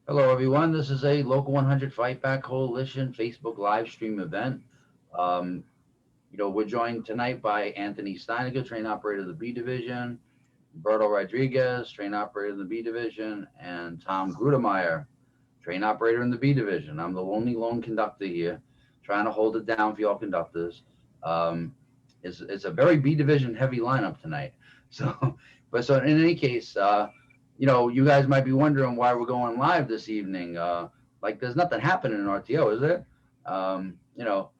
Hello, everyone. This is a Local 100 Fightback Coalition Facebook live stream event. Um, we're joined tonight by Anthony Steiniger, train operator of the B Division, Berto Rodriguez, train operator in the B Division, and Tom Grudemeyer, train operator in the B Division. I'm the only lone conductor here, trying to hold it down for y'all conductors. Um, it's a very B Division heavy lineup tonight. So, so in any case, you guys might be wondering why we're going live this evening. Like, there's nothing happening in RTO, is there? Um, you know,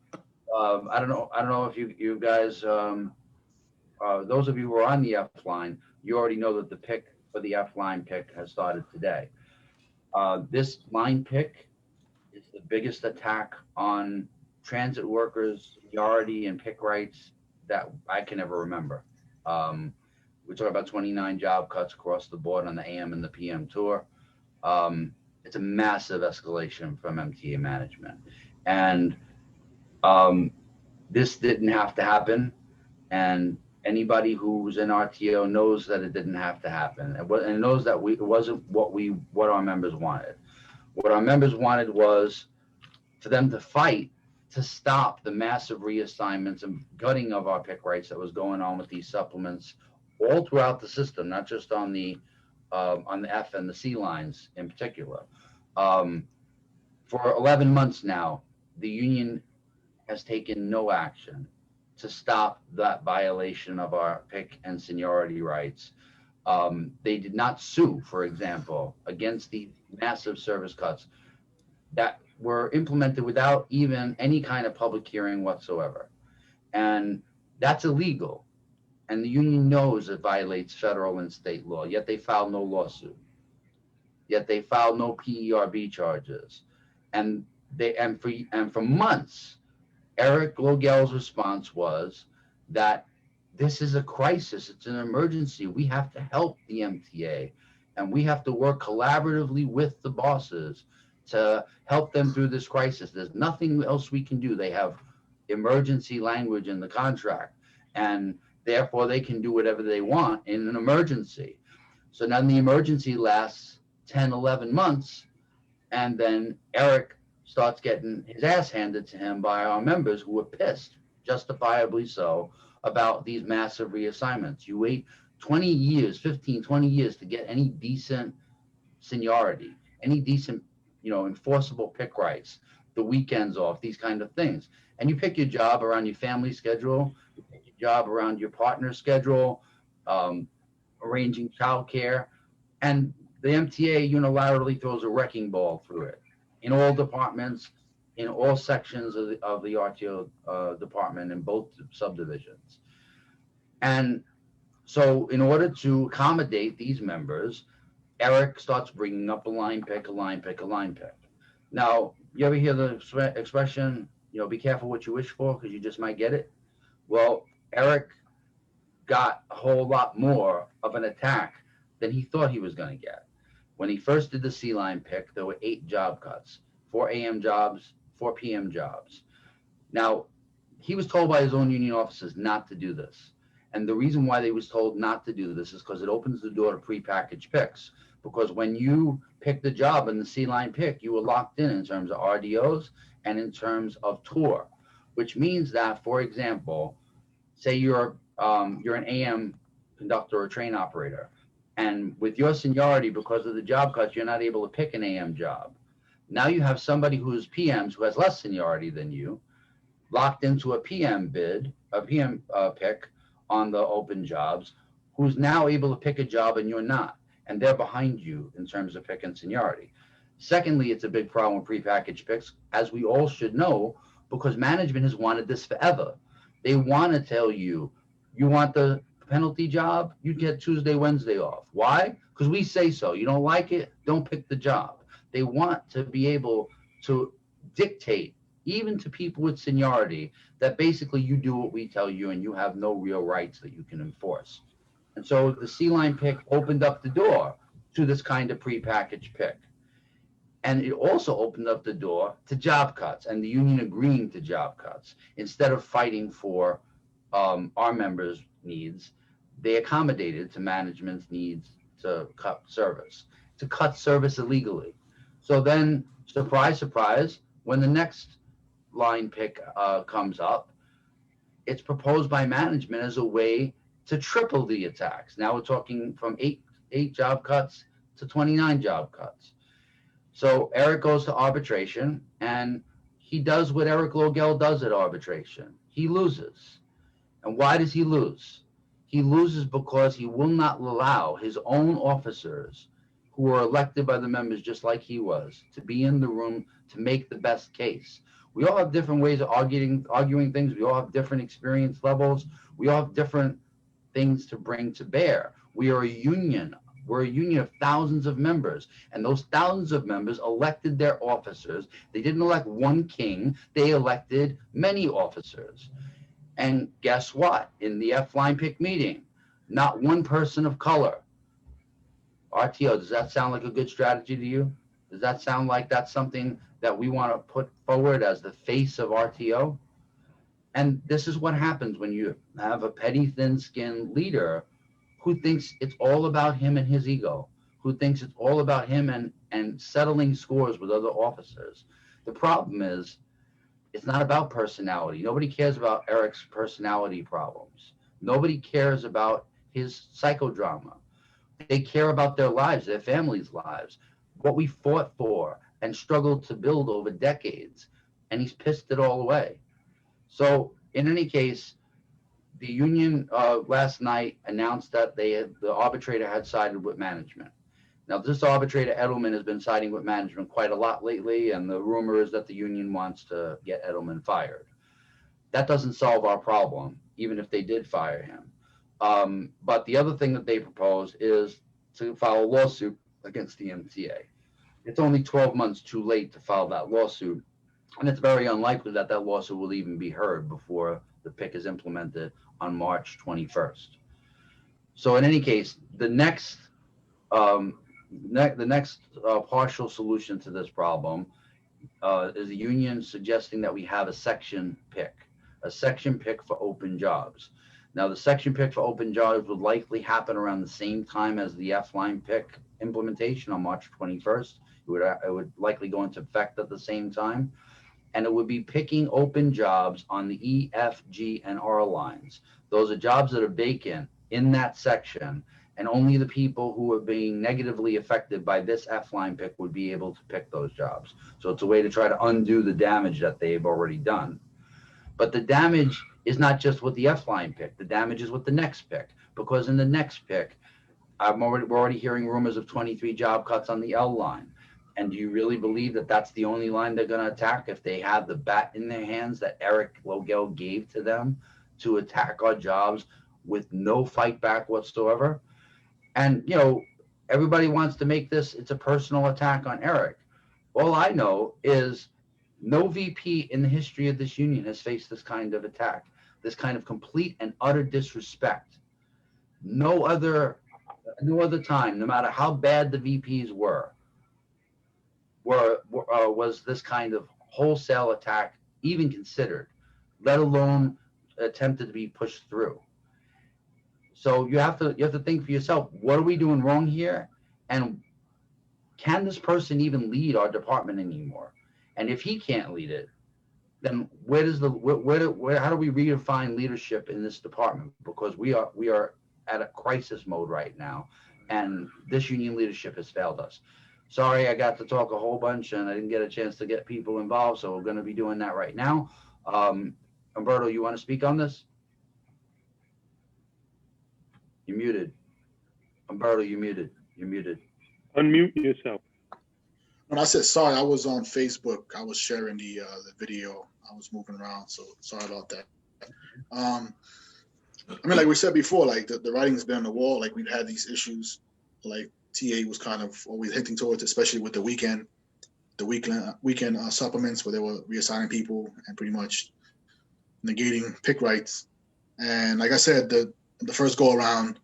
I don't know. I don't know if you guys, those of you who are on the F line, you already know that the pick for the F line pick has started today. This line pick is the biggest attack on transit workers' seniority and pick rights that I can ever remember. Um, we're talking about 29 job cuts across the board on the AM and the PM tour. It's a massive escalation from MTA management. And um, this didn't have to happen. And anybody who's in RTO knows that it didn't have to happen, and knows that it wasn't what our members wanted. What our members wanted was for them to fight to stop the massive reassignments and gutting of our pick rights that was going on with these supplements all throughout the system, not just on the F and the C lines in particular. Um, for 11 months now, the union has taken no action to stop that violation of our pick and seniority rights. They did not sue, for example, against the massive service cuts that were implemented without even any kind of public hearing whatsoever. And that's illegal. And the union knows it violates federal and state law, yet they filed no lawsuit. Yet they filed no PERB charges. And for months, Eric Logel's response was that this is a crisis. It's an emergency. We have to help the MTA, and we have to work collaboratively with the bosses to help them through this crisis. There's nothing else we can do. They have emergency language in the contract, and therefore they can do whatever they want in an emergency. So now the emergency lasts 10, 11 months, and then Eric starts getting his ass handed to him by our members who were pissed, justifiably so, about these massive reassignments. You wait 20 years, 15, 20 years to get any decent seniority, any decent, enforceable pick rights, the weekends off, these kind of things. And you pick your job around your family schedule, you pick your job around your partner's schedule, arranging childcare, and the MTA unilaterally throws a wrecking ball through it in all departments, in all sections of the RTO department in both subdivisions. And so in order to accommodate these members, Eric starts bringing up a line pick, a line pick, a line pick. Now, you ever hear the expression, be careful what you wish for because you just might get it? Well, Eric got a whole lot more of an attack than he thought he was going to get. When he first did the C line pick, there were 8 job cuts, 4 AM jobs, 4 PM jobs. Now, he was told by his own union officers not to do this. And the reason why they was told not to do this is because it opens the door to prepackaged picks. Because when you pick the job in the C line pick, you were locked in terms of RDOs and in terms of tour, which means that, for example, say you're an AM conductor or train operator, and with your seniority, because of the job cuts, you're not able to pick an AM job. Now you have somebody who's PMs who has less seniority than you, locked into a PM pick on the open jobs, who's now able to pick a job and you're not, and they're behind you in terms of pick and seniority. Secondly, it's a big problem with prepackaged picks, as we all should know, because management has wanted this forever. They want to tell you, you want the penalty job, you get Tuesday, Wednesday off. Why? Because we say so. You don't like it, don't pick the job. They want to be able to dictate, even to people with seniority, that basically you do what we tell you and you have no real rights that you can enforce. And so the C line pick opened up the door to this kind of prepackaged pick. And it also opened up the door to job cuts and the union agreeing to job cuts. Instead of fighting for our members' needs, they accommodated to management's needs to cut service illegally. So then, surprise, surprise, when the next line pick comes up, it's proposed by management as a way to triple the attacks. Now we're talking from eight job cuts to 29 job cuts. So Eric goes to arbitration, and he does what Eric Logel does at arbitration. He loses. And why does he lose? He loses because he will not allow his own officers, who were elected by the members just like he was, to be in the room to make the best case. We all have different ways of arguing things. We all have different experience levels. We all have different things to bring to bear. We are a union. We're a union of thousands of members, and those thousands of members elected their officers. They didn't elect one king, they elected many officers. And guess what? In the F-line pick meeting, not one person of color. RTO, does that sound like a good strategy to you? Does that sound like that's something that we want to put forward as the face of RTO? And this is what happens when you have a petty, thin-skinned leader who thinks it's all about him and his ego, who thinks it's all about him and settling scores with other officers. The problem is, it's not about personality. Nobody cares about Eric's personality problems. Nobody cares about his psychodrama. They care about their lives, their families' lives, what we fought for and struggled to build over decades. And he's pissed it all away. So in any case, the union last night announced that the arbitrator had sided with management. Now, this arbitrator, Edelman, has been siding with management quite a lot lately, and the rumor is that the union wants to get Edelman fired. That doesn't solve our problem, even if they did fire him. But the other thing that they propose is to file a lawsuit against the MTA. It's only 12 months too late to file that lawsuit, and it's very unlikely that that lawsuit will even be heard before the pick is implemented on March 21st. So in any case, the next partial solution to this problem is the union suggesting that we have a section pick for open jobs. Now, the section pick for open jobs would likely happen around the same time as the F-line pick implementation on March 21st. It would likely go into effect at the same time. And it would be picking open jobs on the E, F, G, and R lines. Those are jobs that are vacant in that section, and only the people who are being negatively affected by this F-line pick would be able to pick those jobs. So it's a way to try to undo the damage that they've already done. But the damage is not just with the F-line pick. The damage is with the next pick, because in the we're already hearing rumors of 23 job cuts on the L line. And do you really believe that that's the only line they're going to attack if they have the bat in their hands that Eric Logel gave to them to attack our jobs with no fight back whatsoever? And, everybody wants to make this, it's a personal attack on Eric. All I know is no VP in the history of this union has faced this kind of attack, this kind of complete and utter disrespect. No other time, no matter how bad the VPs was this kind of wholesale attack even considered, let alone attempted to be pushed through. So you have to think for yourself, what are we doing wrong here? And can this person even lead our department anymore? And if he can't lead it, then how do we redefine leadership in this department? Because we are at a crisis mode right now, and this union leadership has failed us. Sorry, I got to talk a whole bunch and I didn't get a chance to get people involved, so we're going to be doing that right now. Umberto, you want to speak on this? You're muted. Umberto, you're muted. Unmute yourself. When I said sorry, I was on Facebook. I was sharing the video. I was moving around, so sorry about that. Like we said before, like the writing's been on the wall. Like we've had these issues, like TA was kind of always hinting towards, especially with the weekend supplements where they were reassigning people and pretty much negating pick rights. And like I said, the first go around,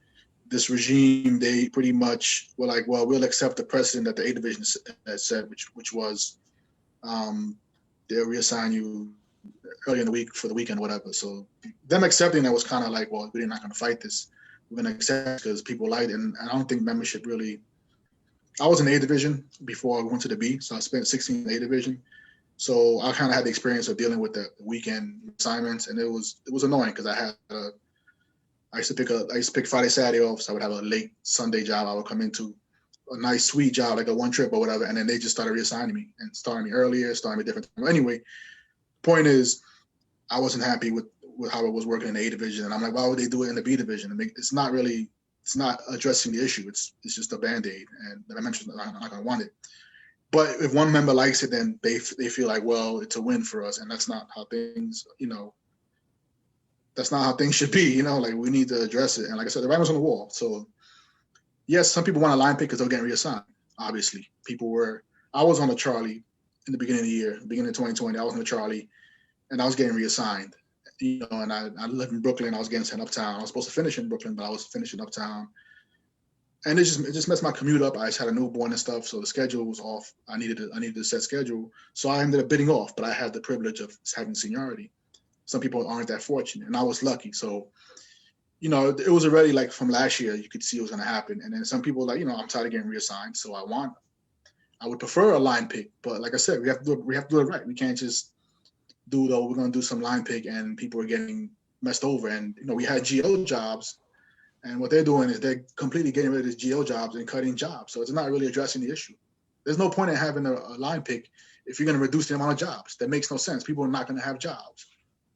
this regime, they pretty much were like, well, we'll accept the precedent that the A division has said, which was they'll reassign you early in the week for the weekend, whatever. So them accepting that was kind of like, well, we're not going to fight this. We're going to accept because people like it. And I don't think membership really I was in A division before I went to the B, so I spent 16 in A division. So I kind of had the experience of dealing with the weekend assignments, and it was annoying because I used to pick Friday, Saturday off, so I would have a late Sunday job. I would come into a nice, sweet job, like a one trip or whatever, and then they just started reassigning me and starting me earlier, starting me different. Anyway, point is, I wasn't happy with how it was working in the A division, and I'm like, why would they do it in the B division? It's not addressing the issue. It's just a band-aid, and I mentioned I'm not gonna want it. But if one member likes it, then they feel like, well, it's a win for us, and that's not how things, that's not how things should be. Like we need to address it. And like I said, the writing's on the wall. So yes, some people want a line pick because they're getting reassigned. Obviously, I was on a Charlie in the beginning of the year, beginning of 2020. I was on a Charlie, and I was getting reassigned. And I live in Brooklyn. I was getting sent uptown. I was supposed to finish in Brooklyn, but I was finishing uptown. And it just messed my commute up. I just had a newborn and stuff, so the schedule was off. I needed a set schedule, so I ended up bidding off. But I had the privilege of having seniority. Some people aren't that fortunate, and I was lucky. So, it was already like from last year. You could see it was going to happen. And then some people like, I'm tired of getting reassigned, so I would prefer a line pick. But like I said, we have to do it right. We can't just we're going to do some line pick and people are getting messed over. And we had GO jobs, and what they're doing is they're completely getting rid of these GO jobs and cutting jobs. So it's not really addressing the issue. There's no point in having a line pick if you're going to reduce the amount of jobs. That makes no sense. People are not going to have jobs.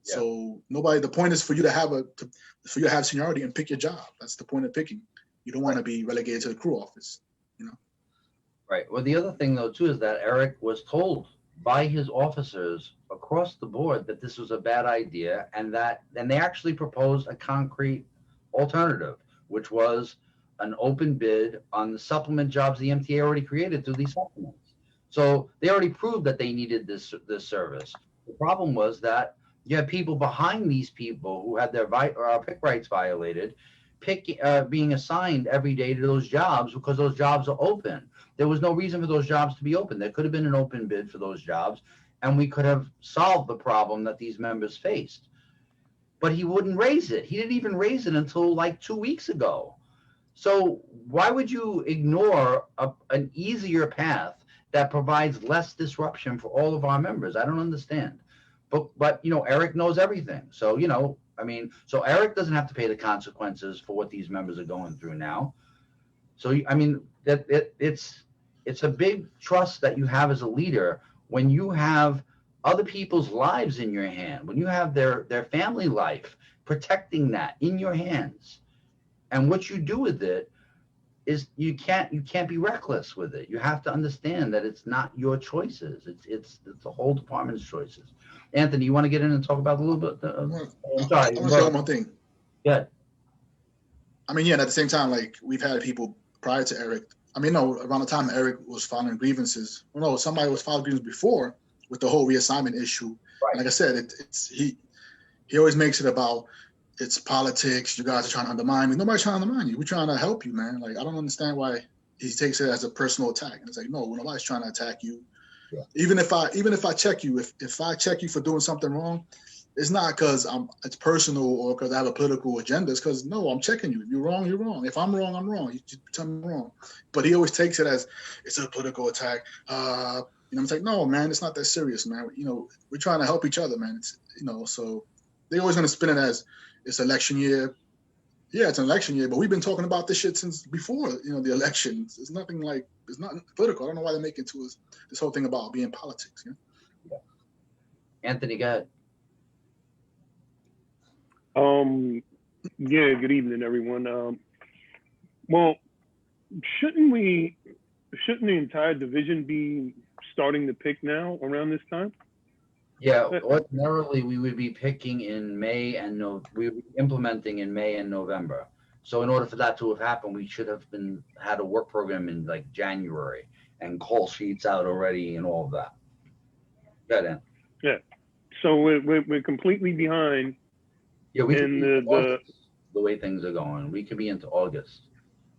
Yeah. So the point is for you to have seniority and pick your job. That's the point of picking. You don't want to be relegated to the crew office, Right. Well, the other thing though too is that Eric was told by his officers across the board that this was a bad idea, and they actually proposed a concrete alternative, which was an open bid on the supplement jobs the MTA already created through these supplements. So they already proved that they needed this service. The problem was that you have people behind these people who had their pick rights violated, being assigned every day to those jobs because those jobs are open. There was no reason for those jobs to be open. There could have been an open bid for those jobs, and we could have solved the problem that these members faced. But he wouldn't raise it. He didn't even raise it until like 2 weeks ago. So why would you ignore an easier path that provides less disruption for all of our members? I don't understand. But Eric knows everything. So, so Eric doesn't have to pay the consequences for what these members are going through now. So, it's a big trust that you have as a leader when you have other people's lives in your hand, when you have their family life, protecting that in your hands. And what you do with it is you can't be reckless with it. You have to understand that it's not your choices. It's the whole department's choices. Anthony, you want to get in and talk about a little bit? I'm sorry. I want to say one more thing. Yeah. I mean, yeah, at the same time, like we've had people prior to Eric. I mean, no, around the time Eric was filing grievances. Well, no, somebody was filing grievances before with the whole reassignment issue. Right. Like I said, he always makes it about it's politics. You guys are trying to undermine me. Nobody's trying to undermine you. We're trying to help you, man. Like I don't understand why he takes it as a personal attack. And it's like, no, nobody's trying to attack you. Yeah. Even if I check you, if I check you for doing something wrong, it's not because it's personal or because I have a political agenda. It's because no, I'm checking you. If you're wrong, you're wrong. If I'm wrong, I'm wrong. You just tell me I'm wrong. But he always takes it as it's a political attack. I'm like, no, man, it's not that serious, man. We're trying to help each other, man. It's so they're always gonna spin it as it's election year. Yeah, it's an election year, but we've been talking about this shit since before, the elections. It's not political. I don't know why they make it to this whole thing about being politics. Yeah. Anthony, go ahead. Yeah, good evening, everyone. Well, shouldn't the entire division be starting to pick now around this time? Yeah, ordinarily we would be picking in May and we would be implementing in May and November. So in order for that to have happened, we should have had a work program in like January and call sheets out already and all of that. Go ahead, yeah. So we're completely behind. Yeah, we could be the way things are going. We could be into August,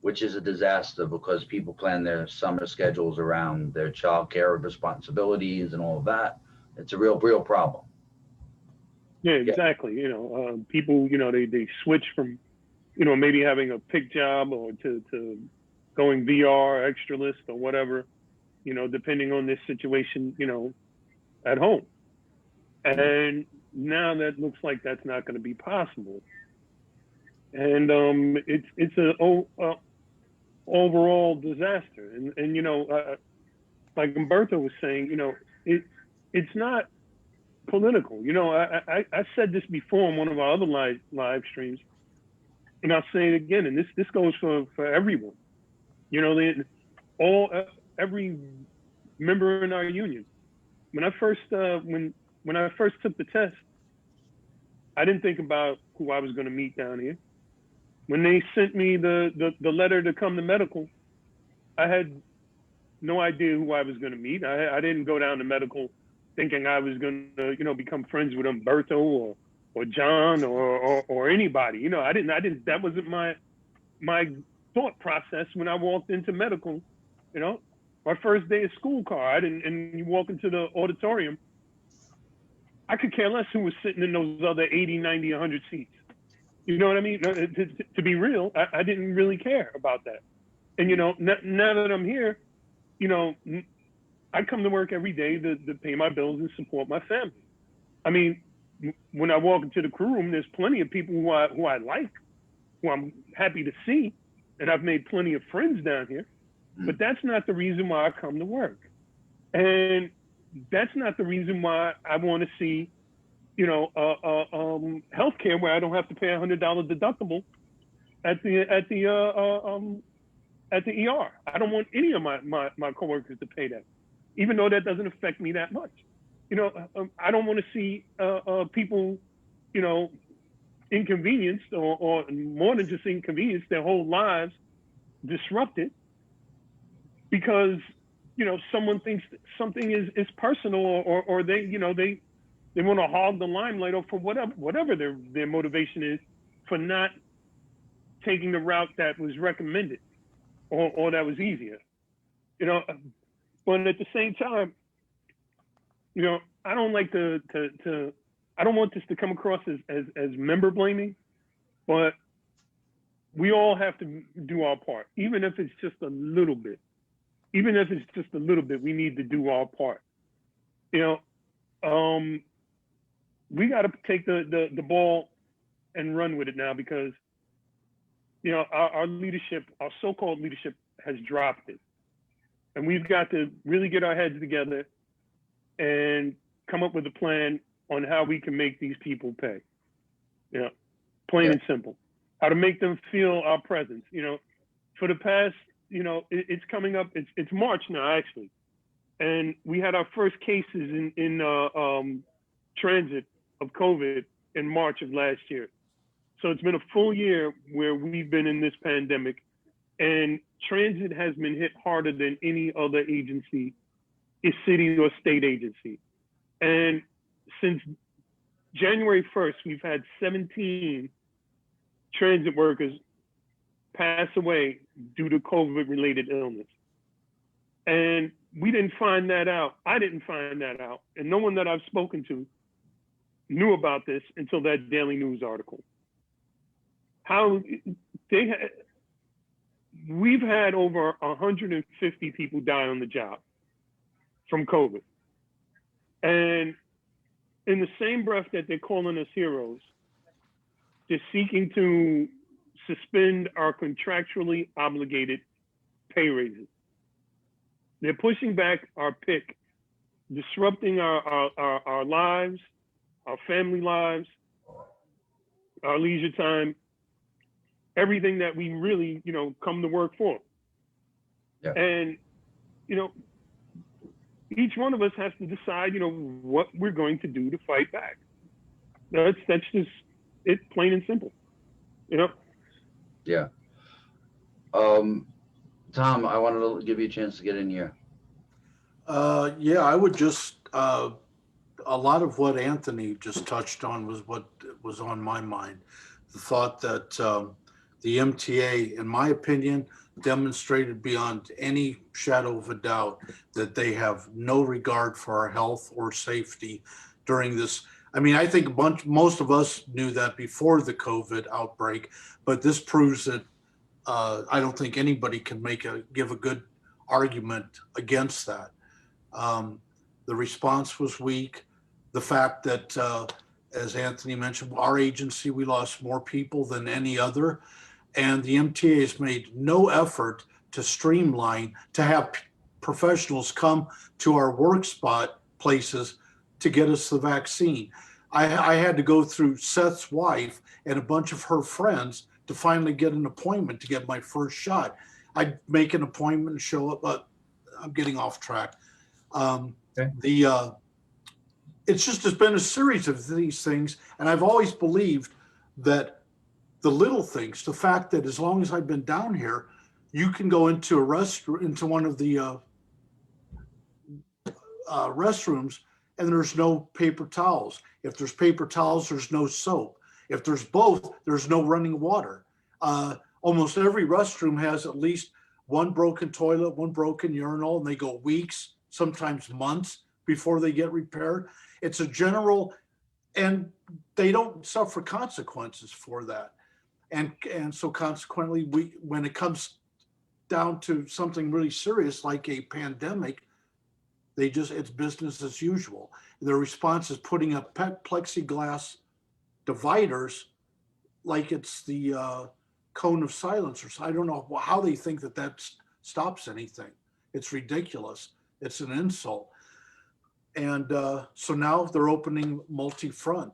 which is a disaster because people plan their summer schedules around their child care responsibilities and all of that. It's a real problem. Yeah, exactly. People, they switch from, maybe having a pick job or to going VR, extra list, or whatever, depending on this situation, at home. And now that looks like that's not going to be possible. And it's an overall disaster. And like Umberto was saying, it's not political. I said this before on one of our other live streams, and I'll say it again. And this goes for everyone. Every member in our union. When I first when I first took the test, I didn't think about who I was going to meet down here. When they sent me the letter to come to medical, I had no idea who I was going to meet. I didn't go down to medical thinking I was going to, become friends with Umberto or John or anybody. I didn't. That wasn't my thought process when I walked into medical. My first day of school card, and you walk into the auditorium, I could care less who was sitting in those other 80, 90, 100 seats. You know what I mean? To be real, I didn't really care about that. And, now that I'm here, I come to work every day to pay my bills and support my family. I mean, when I walk into the crew room, there's plenty of people who I like, who I'm happy to see, and I've made plenty of friends down here. But that's not the reason why I come to work. And that's not the reason why I want to see, healthcare where I don't have to pay $100 deductible at the ER. I don't want any of my coworkers to pay that, even though that doesn't affect me that much. I don't want to see people, inconvenienced or more than just inconvenienced, their whole lives disrupted because someone thinks something is personal or they want to hog the limelight or for whatever their motivation is for not taking the route that was recommended or that was easier. But at the same time, I don't like to I don't want this to come across as member blaming, but we all have to do our part, even if it's just a little bit. Even if it's just a little bit, we need to do our part. We got to take the ball and run with it now because, our leadership, our so-called leadership has dropped it. And we've got to really get our heads together and come up with a plan on how we can make these people pay. Plain and simple. How to make them feel our presence. For the past, it's coming up. It's March now, actually, and we had our first cases in transit of COVID in March of last year. So it's been a full year where we've been in this pandemic, and transit has been hit harder than any other agency, city or state agency. And since January 1st, we've had 17 transit workers pass away due to COVID-related illness. And we didn't find that out. I didn't find that out. And no one that I've spoken to knew about this until that Daily News article. We've had over 150 people die on the job from COVID. And in the same breath that they're calling us heroes, they're seeking to suspend our contractually obligated pay raises. They're pushing back our pick, disrupting our lives, our family lives, our leisure time, everything that we really, come to work for. Yeah. And, each one of us has to decide, what we're going to do to fight back. That's just it, plain and simple. Yeah. Tom, I wanted to give you a chance to get in here. Yeah, I would just, a lot of what Anthony just touched on was what was on my mind. The thought that the MTA, in my opinion, demonstrated beyond any shadow of a doubt that they have no regard for our health or safety during this. I mean, I think most of us knew that before the COVID outbreak, but this proves it I don't think anybody can give a good argument against that. The response was weak. The fact that, as Anthony mentioned, our agency, we lost more people than any other. And the MTA has made no effort to streamline, to have professionals come to our work spot places to get us the vaccine. I had to go through Seth's wife and a bunch of her friends to finally get an appointment to get my first shot. I'd make an appointment and show up, but I'm getting off track. Okay. It's been a series of these things, and I've always believed that the little things, the fact that as long as I've been down here, you can go into into one of the restrooms, and there's no paper towels. If there's paper towels, there's no soap. If there's both, there's no running water. Almost every restroom has at least one broken toilet, one broken urinal, and they go weeks, sometimes months before they get repaired. It's a general, and they don't suffer consequences for that. And so consequently, when it comes down to something really serious like a pandemic, it's business as usual. Their response is putting up plexiglass dividers like it's the cone of silence. I don't know how they think that stops anything. It's ridiculous. It's an insult. And so now they're opening multi-front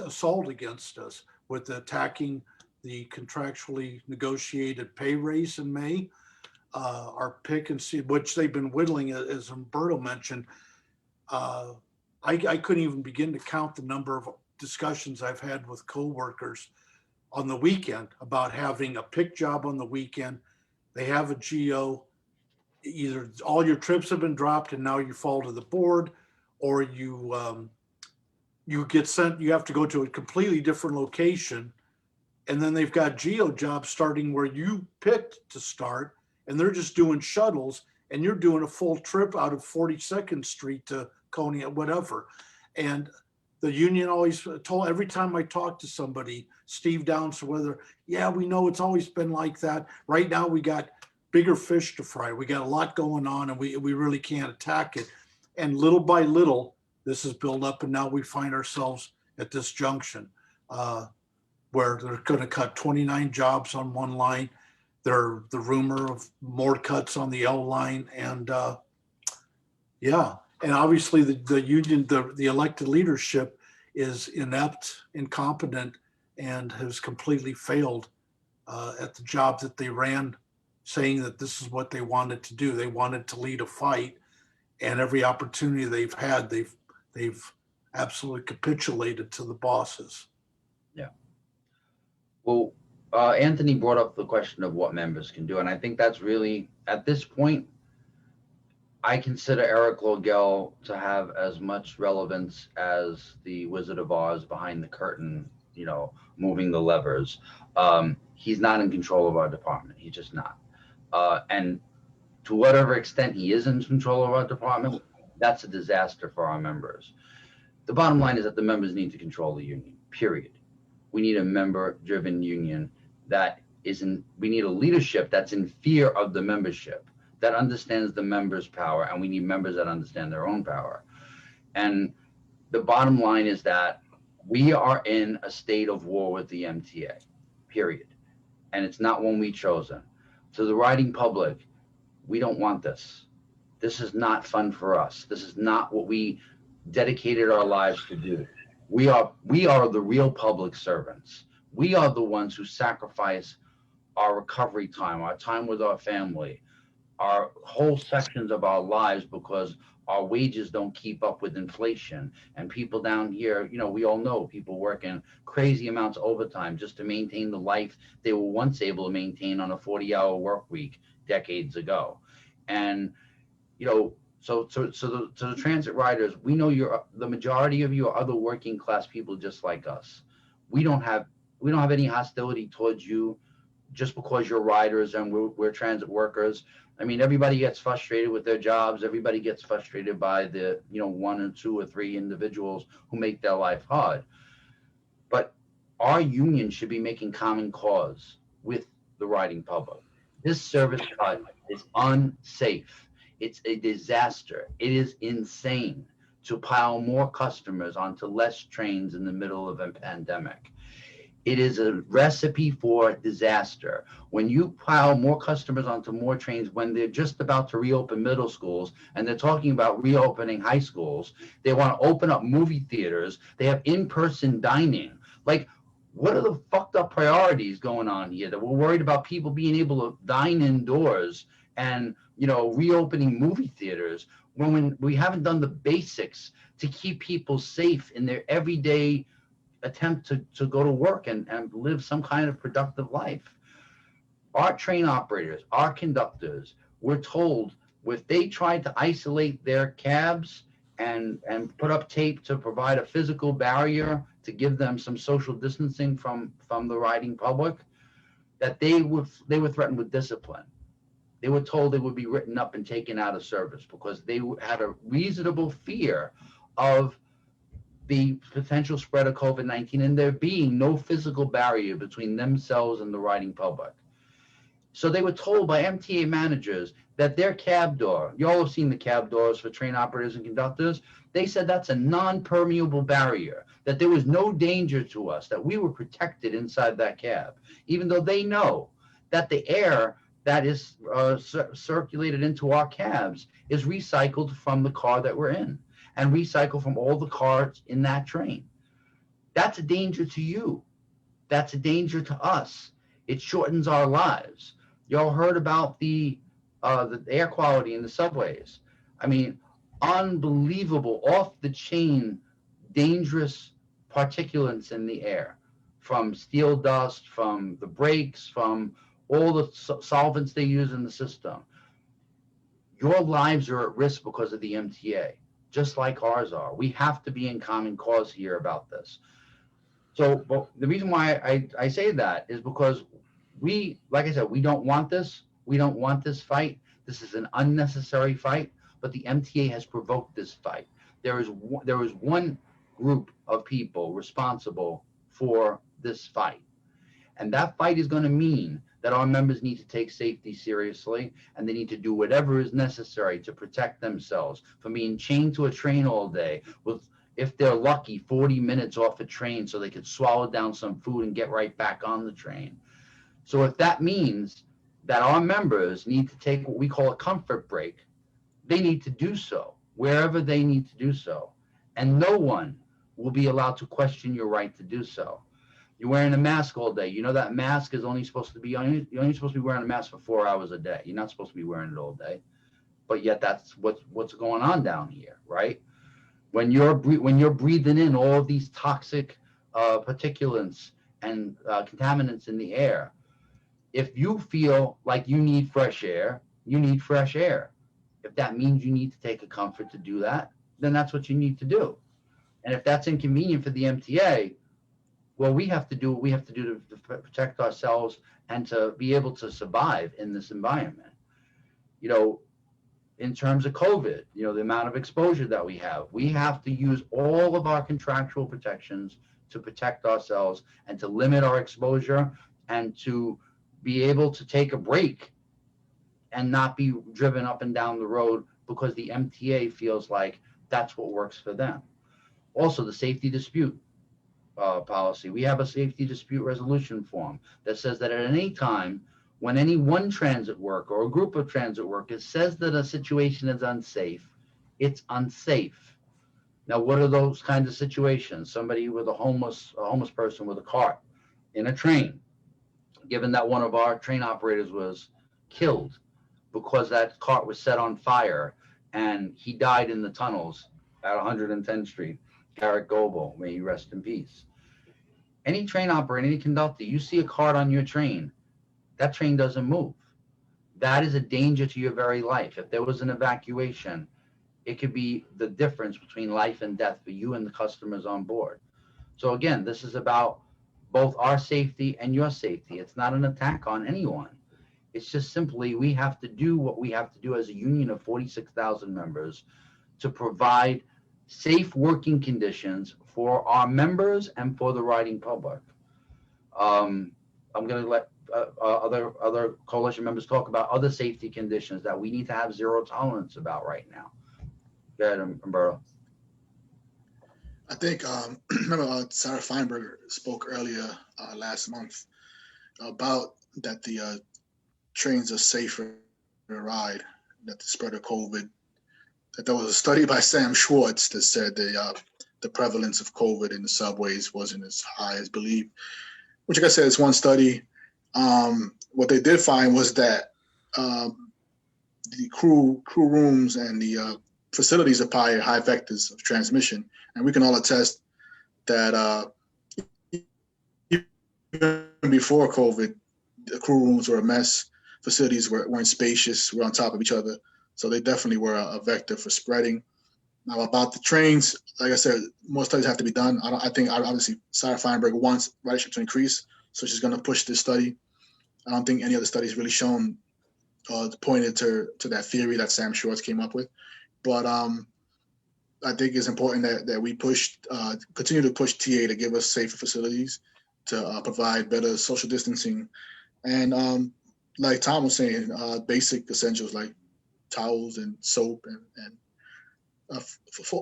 assault against us with attacking the contractually negotiated pay raise in May, our pick and see, which they've been whittling, as Umberto mentioned. I couldn't even begin to count the number of discussions I've had with coworkers on the weekend about having a pick job on the weekend. They have a GO, either all your trips have been dropped and now you fall to the board, or you get sent, you have to go to a completely different location. And then they've got GO jobs starting where you picked to start, and they're just doing shuttles, and you're doing a full trip out of 42nd Street to Coney, whatever. And the union always told, every time I talk to somebody, Steve Downs, whether, yeah, we know it's always been like that. Right now we got bigger fish to fry. We got a lot going on, and we really can't attack it. And little by little, this has built up, and now we find ourselves at this junction where they're going to cut 29 jobs on one line. There's the rumor of more cuts on the L line, and yeah. And obviously the union, the elected leadership is inept, incompetent, and has completely failed at the job that they ran, saying that this is what they wanted to do. They wanted to lead a fight, and every opportunity they've had, they've absolutely capitulated to the bosses. Yeah. Well, Anthony brought up the question of what members can do, and I think that's really, at this point, I consider Eric Logel to have as much relevance as the Wizard of Oz behind the curtain, moving the levers. He's not in control of our department. He's just not. And to whatever extent he is in control of our department, that's a disaster for our members. The bottom line is that the members need to control the union, period. We need a member-driven union we need a leadership that's in fear of the membership, that understands the members' power, and we need members that understand their own power. And the bottom line is that we are in a state of war with the MTA, period. And it's not one we've chosen. To the riding public, we don't want this. This is not fun for us. This is not what we dedicated our lives to do. We are the real public servants. We are the ones who sacrifice our recovery time, our time with our family, our whole sections of our lives, because our wages don't keep up with inflation. And people down here, we all know people working crazy amounts of overtime just to maintain the life they were once able to maintain on a 40-hour work week decades ago. And, so the transit riders, we know the majority of you are other working class people just like us. We don't have any hostility towards you just because you're riders and we're transit workers. I mean, everybody gets frustrated with their jobs. Everybody gets frustrated by the, one or two or three individuals who make their life hard. But our union should be making common cause with the the riding public. This service cut is unsafe. It's a disaster. It is insane to pile more customers onto less trains in the middle of a pandemic. It is a recipe for disaster. When you pile more customers onto more trains, when they're just about to reopen middle schools and they're talking about reopening high schools, they want to open up movie theaters, they have in-person dining. Like, what are the fucked up priorities going on here that we're worried about people being able to dine indoors and, reopening movie theaters when we haven't done the basics to keep people safe in their everyday attempt to go to work and live some kind of productive life. Our train operators, our conductors, we're told if they tried to isolate their cabs and put up tape to provide a physical barrier to give them some social distancing from the riding public, that they were threatened with discipline. They were told they would be written up and taken out of service because they had a reasonable fear of the potential spread of COVID-19 and there being no physical barrier between themselves and the riding public. So they were told by MTA managers that their cab door, you all have seen the cab doors for train operators and conductors, they said that's a non-permeable barrier, that there was no danger to us, that we were protected inside that cab, even though they know that the air that is circulated into our cabs is recycled from the car that we're in and recycle from all the cars in that train. That's a danger to you. That's a danger to us. It shortens our lives. Y'all heard about the air quality in the subways. I mean, unbelievable, off the chain, dangerous particulates in the air from steel dust, from the brakes, from all the solvents they use in the system. Your lives are at risk because of the MTA. Just like ours are. We have to be in common cause here about this. So but the reason why I say that is because we, like I said, we don't want this. We don't want this fight. This is an unnecessary fight, but the MTA has provoked this fight. There is one group of people responsible for this fight. And that fight is going to mean that our members need to take safety seriously, and they need to do whatever is necessary to protect themselves from being chained to a train all day with, if they're lucky, 40 minutes off a train so they could swallow down some food and get right back on the train. So if that means that our members need to take what we call a comfort break, they need to do so wherever they need to do so. And no one will be allowed to question your right to do so. You're wearing a mask all day. You know that mask is only supposed to be on. You're only supposed to be wearing a mask for 4 hours a day. You're not supposed to be wearing it all day. But yet that's what's going on down here, right? When you're breathing in all of these toxic particulates and contaminants in the air, if you feel like you need fresh air, you need fresh air. If that means you need to take a comfort to do that, then that's what you need to do. And if that's inconvenient for the MTA, well, we have to do what we have to do to protect ourselves and to be able to survive in this environment. In terms of COVID, the amount of exposure that we have to use all of our contractual protections to protect ourselves and to limit our exposure and to be able to take a break and not be driven up and down the road because the MTA feels like that's what works for them. Also, the safety dispute policy. We have a safety dispute resolution form that says that at any time when any one transit worker or a group of transit workers says that a situation is unsafe, it's unsafe. Now, what are those kinds of situations? Somebody with a homeless person with a cart in a train, given that one of our train operators was killed because that cart was set on fire and he died in the tunnels at 110th Street. Garrett Goebel, may he rest in peace. Any train operator, any conductor, you see a cart on your train, that train doesn't move. That is a danger to your very life. If there was an evacuation, it could be the difference between life and death for you and the customers on board. So again, this is about both our safety and your safety. It's not an attack on anyone. It's just simply we have to do what we have to do as a union of 46,000 members to provide safe working conditions for our members and for the riding public. I'm going to let other coalition members talk about other safety conditions that we need to have zero tolerance about right now. Go ahead, Umberto. I think remember Sarah Feinberger spoke earlier last month about that the trains are safer to ride, that the spread of COVID. That there was a study by Sam Schwartz that said the prevalence of COVID in the subways wasn't as high as believed. Which, like I said, is one study. What they did find was that the crew rooms and the facilities are probably high vectors of transmission, and we can all attest that even before COVID, the crew rooms were a mess. Facilities weren't spacious. Were on top of each other, so they definitely were a vector for spreading. Now about the trains, like I said, more studies have to be done. I think obviously Sarah Feinberg wants ridership to increase, so she's going to push this study. I don't think any other studies really shown pointed to that theory that Sam Schwartz came up with. But I think it's important that we continue to push TA to give us safer facilities, to provide better social distancing, and like Tom was saying, basic essentials like towels and soap and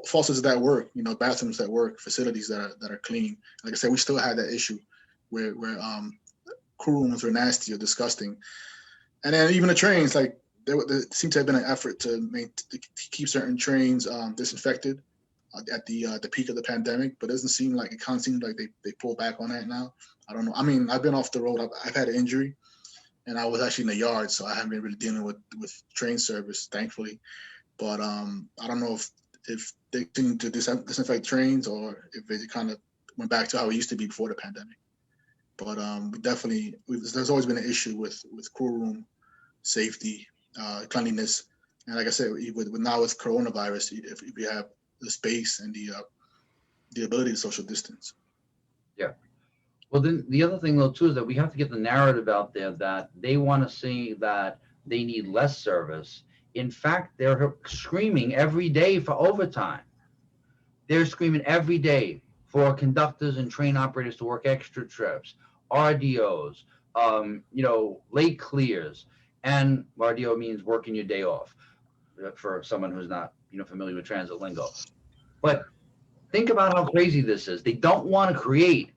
faucets that work, bathrooms that work, facilities that are clean. Like I said, we still had that issue where crew rooms were nasty or disgusting, and then even the trains, like there seemed to have been an effort to keep certain trains disinfected at the peak of the pandemic, but it can't seem like they pull back on that now. I don't know. I mean, I've been off the road. I've had an injury, and I was actually in the yard, so I haven't been really dealing with train service, thankfully. But I don't know if they continue to disinfect trains or if it kind of went back to how it used to be before the pandemic. But there's always been an issue with crew room safety, cleanliness, and like I said, now with coronavirus, if we have the space and the ability to social distance. Yeah. Well, then the other thing though too is that we have to get the narrative out there that they want to see that they need less service. In fact, they're screaming every day for overtime. They're screaming every day for conductors and train operators to work extra trips, RDOs, late clears, and RDO means working your day off for someone who's not, familiar with transit lingo. But think about how crazy this is. They don't want to create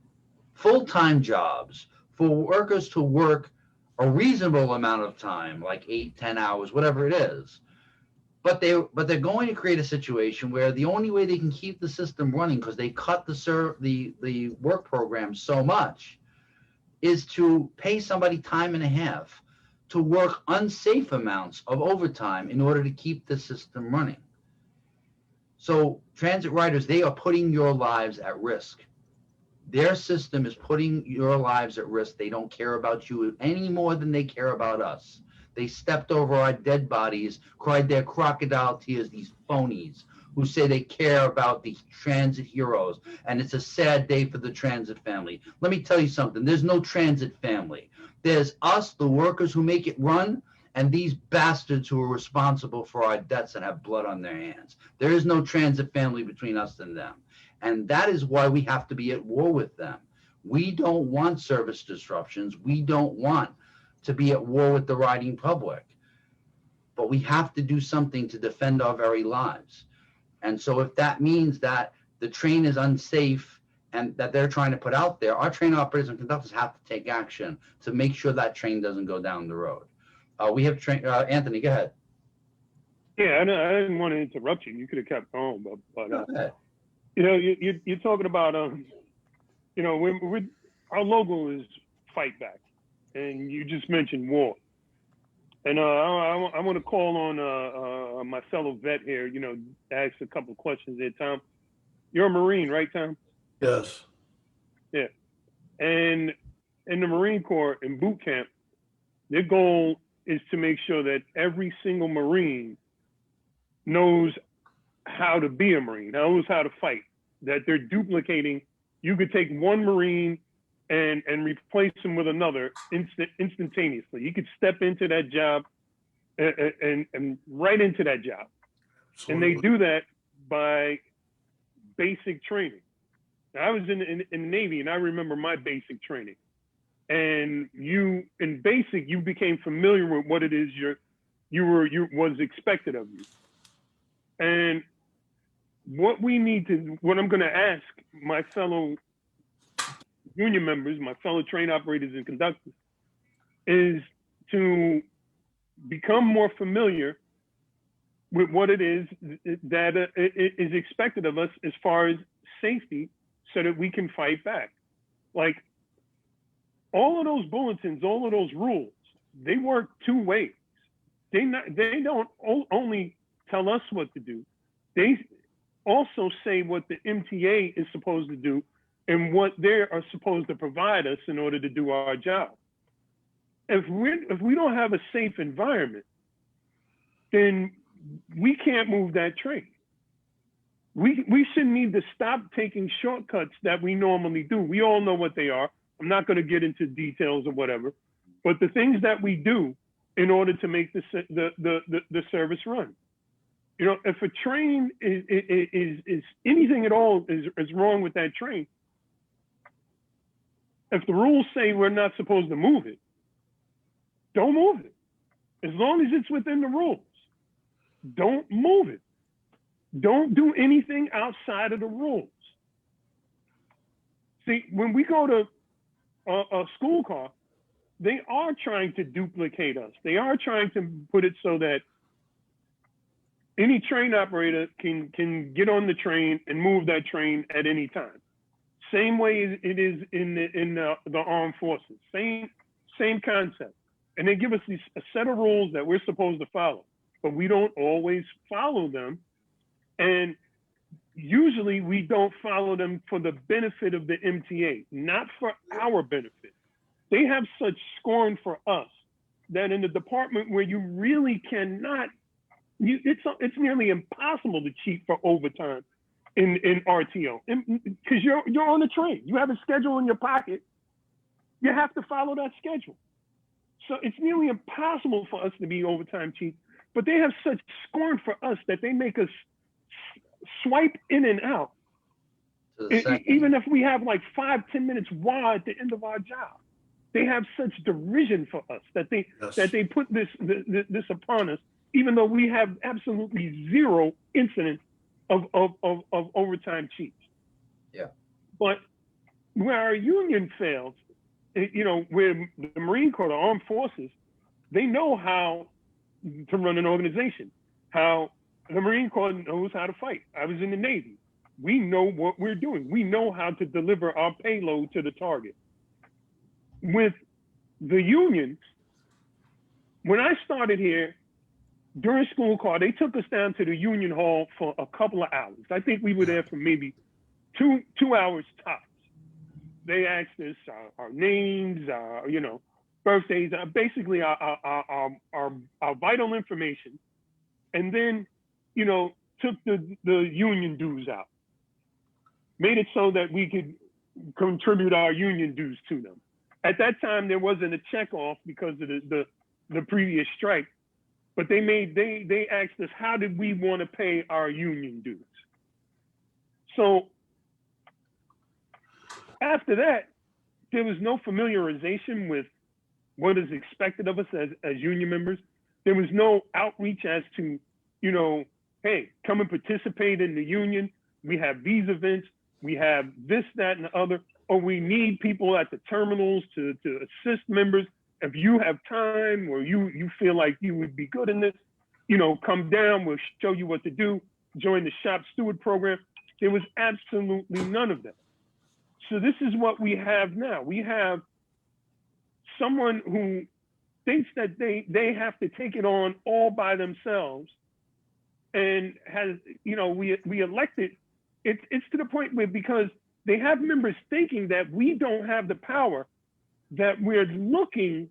full-time jobs for workers to work a reasonable amount of time, like 8-10 hours, whatever it is. But they're going to create a situation where the only way they can keep the system running, because they cut the work program so much, is to pay somebody time and a half to work unsafe amounts of overtime in order to keep the system running. So transit riders, they are putting your lives at risk. Their system is putting your lives at risk. They don't care about you any more than they care about us. They stepped over our dead bodies, cried their crocodile tears, these phonies who say they care about these transit heroes. And it's a sad day for the transit family. Let me tell you something. There's no transit family. There's us, the workers who make it run, and these bastards who are responsible for our deaths and have blood on their hands. There is no transit family between us and them. And that is why we have to be at war with them. We don't want service disruptions. We don't want to be at war with the riding public. But we have to do something to defend our very lives. And so if that means that the train is unsafe and that they're trying to put out there, our train operators and conductors have to take action to make sure that train doesn't go down the road. We have Anthony, go ahead. Yeah, I didn't want to interrupt you. You could have kept going, but you're talking about our logo is Fightback, and you just mentioned war. And I want to call on my fellow vet here. Ask a couple of questions there, Tom. You're a Marine, right, Tom? Yes. Yeah. And in the Marine Corps, in boot camp, their goal is to make sure that every single Marine knows how to be a Marine, knows how to fight, that they're duplicating. You could take one Marine and replace him with another instantaneously. You could step into that job and right into that job. Absolutely. And they do that by basic training. Now, I was in the Navy, and I remember my basic training. and you, in basic, you became familiar with what it is was expected of you. And what I'm going to ask my fellow union members, my fellow train operators and conductors, is to become more familiar with what it is that is expected of us as far as safety, so that we can fight back. Like, all of those bulletins, all of those rules, they work two ways. They don't only tell us what to do. They also say what the MTA is supposed to do and what they are supposed to provide us in order to do our job. If we don't have a safe environment, then we can't move that train. We should need to stop taking shortcuts that we normally do. We all know what they are. I'm not going to get into details or whatever, but the things that we do in order to make the service run. You know, if a train is anything at all is wrong with that train, if the rules say we're not supposed to move it, don't move it. As long as it's within the rules, don't move it. Don't do anything outside of the rules. See, when we go to a school car, they are trying to duplicate us. They are trying to put it so that any train operator can get on the train and move that train at any time. Same way it is in the armed forces. Same concept. And they give us a set of rules that we're supposed to follow, but we don't always follow them. And usually we don't follow them for the benefit of the MTA, not for our benefit. They have such scorn for us that in the department where you really cannot, it's nearly impossible to cheat for overtime in RTO, because you're on the train. You have a schedule in your pocket. You have to follow that schedule. So it's nearly impossible for us to be overtime cheats, but they have such scorn for us that they make us swipe in and out. Even if we have like 5-10 minutes wide at the end of our job, they have such derision for us that they put this upon us, even though we have absolutely zero incidents of overtime cheats. Yeah. But where our union fails, you know, where the Marine Corps, the Armed Forces, they know how to run an organization, how the Marine Corps knows how to fight. I was in the Navy. We know what we're doing. We know how to deliver our payload to the target. With the unions, when I started here, during school call, they took us down to the union hall for a couple of hours. I think we were there for maybe two hours tops. They asked us our names, you know, birthdays, basically our vital information, and then, you know, took the union dues out, made it so that we could contribute our union dues to them. At that time, there wasn't a check off because of the previous strike, but they asked us, how did we want to pay our union dues? So after that, there was no familiarization with what is expected of us as union members. There was no outreach as to, you know, hey, come and participate in the union. We have these events. We have this, that, and the other. Or we need people at the terminals to assist members. If you have time or you feel like you would be good in this, you know, come down, we'll show you what to do. Join the shop steward program. There was absolutely none of that. So this is what we have now. We have someone who thinks that they have to take it on all by themselves, and has, you know, we elected, it's to the point where, because they have members thinking that we don't have the power, that we're looking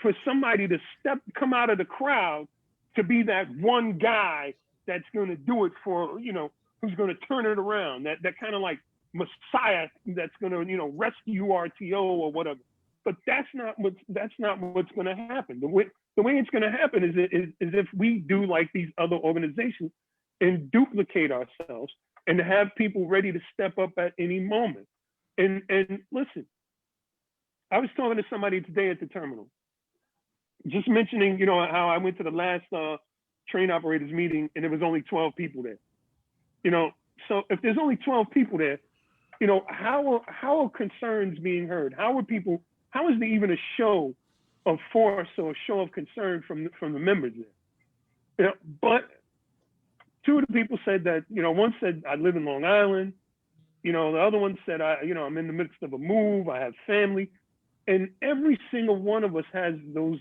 for somebody to come out of the crowd to be that one guy that's going to do it for, you know, who's going to turn it around, that kind of like Messiah that's going to, you know, rescue RTO or whatever. But that's not what's going to happen. The way it's going to happen is if we do like these other organizations and duplicate ourselves and have people ready to step up at any moment. And listen, I was talking to somebody today at the terminal, just mentioning, you know, how I went to the last train operators meeting and there was only 12 people there. You know, so if there's only 12 people there, you know, how are concerns being heard? How is there even a show of force or a show of concern from the members there? You know, but two of the people said that, you know, one said, I live in Long Island. You know, the other one said, I'm in the midst of a move. I have family. And every single one of us has those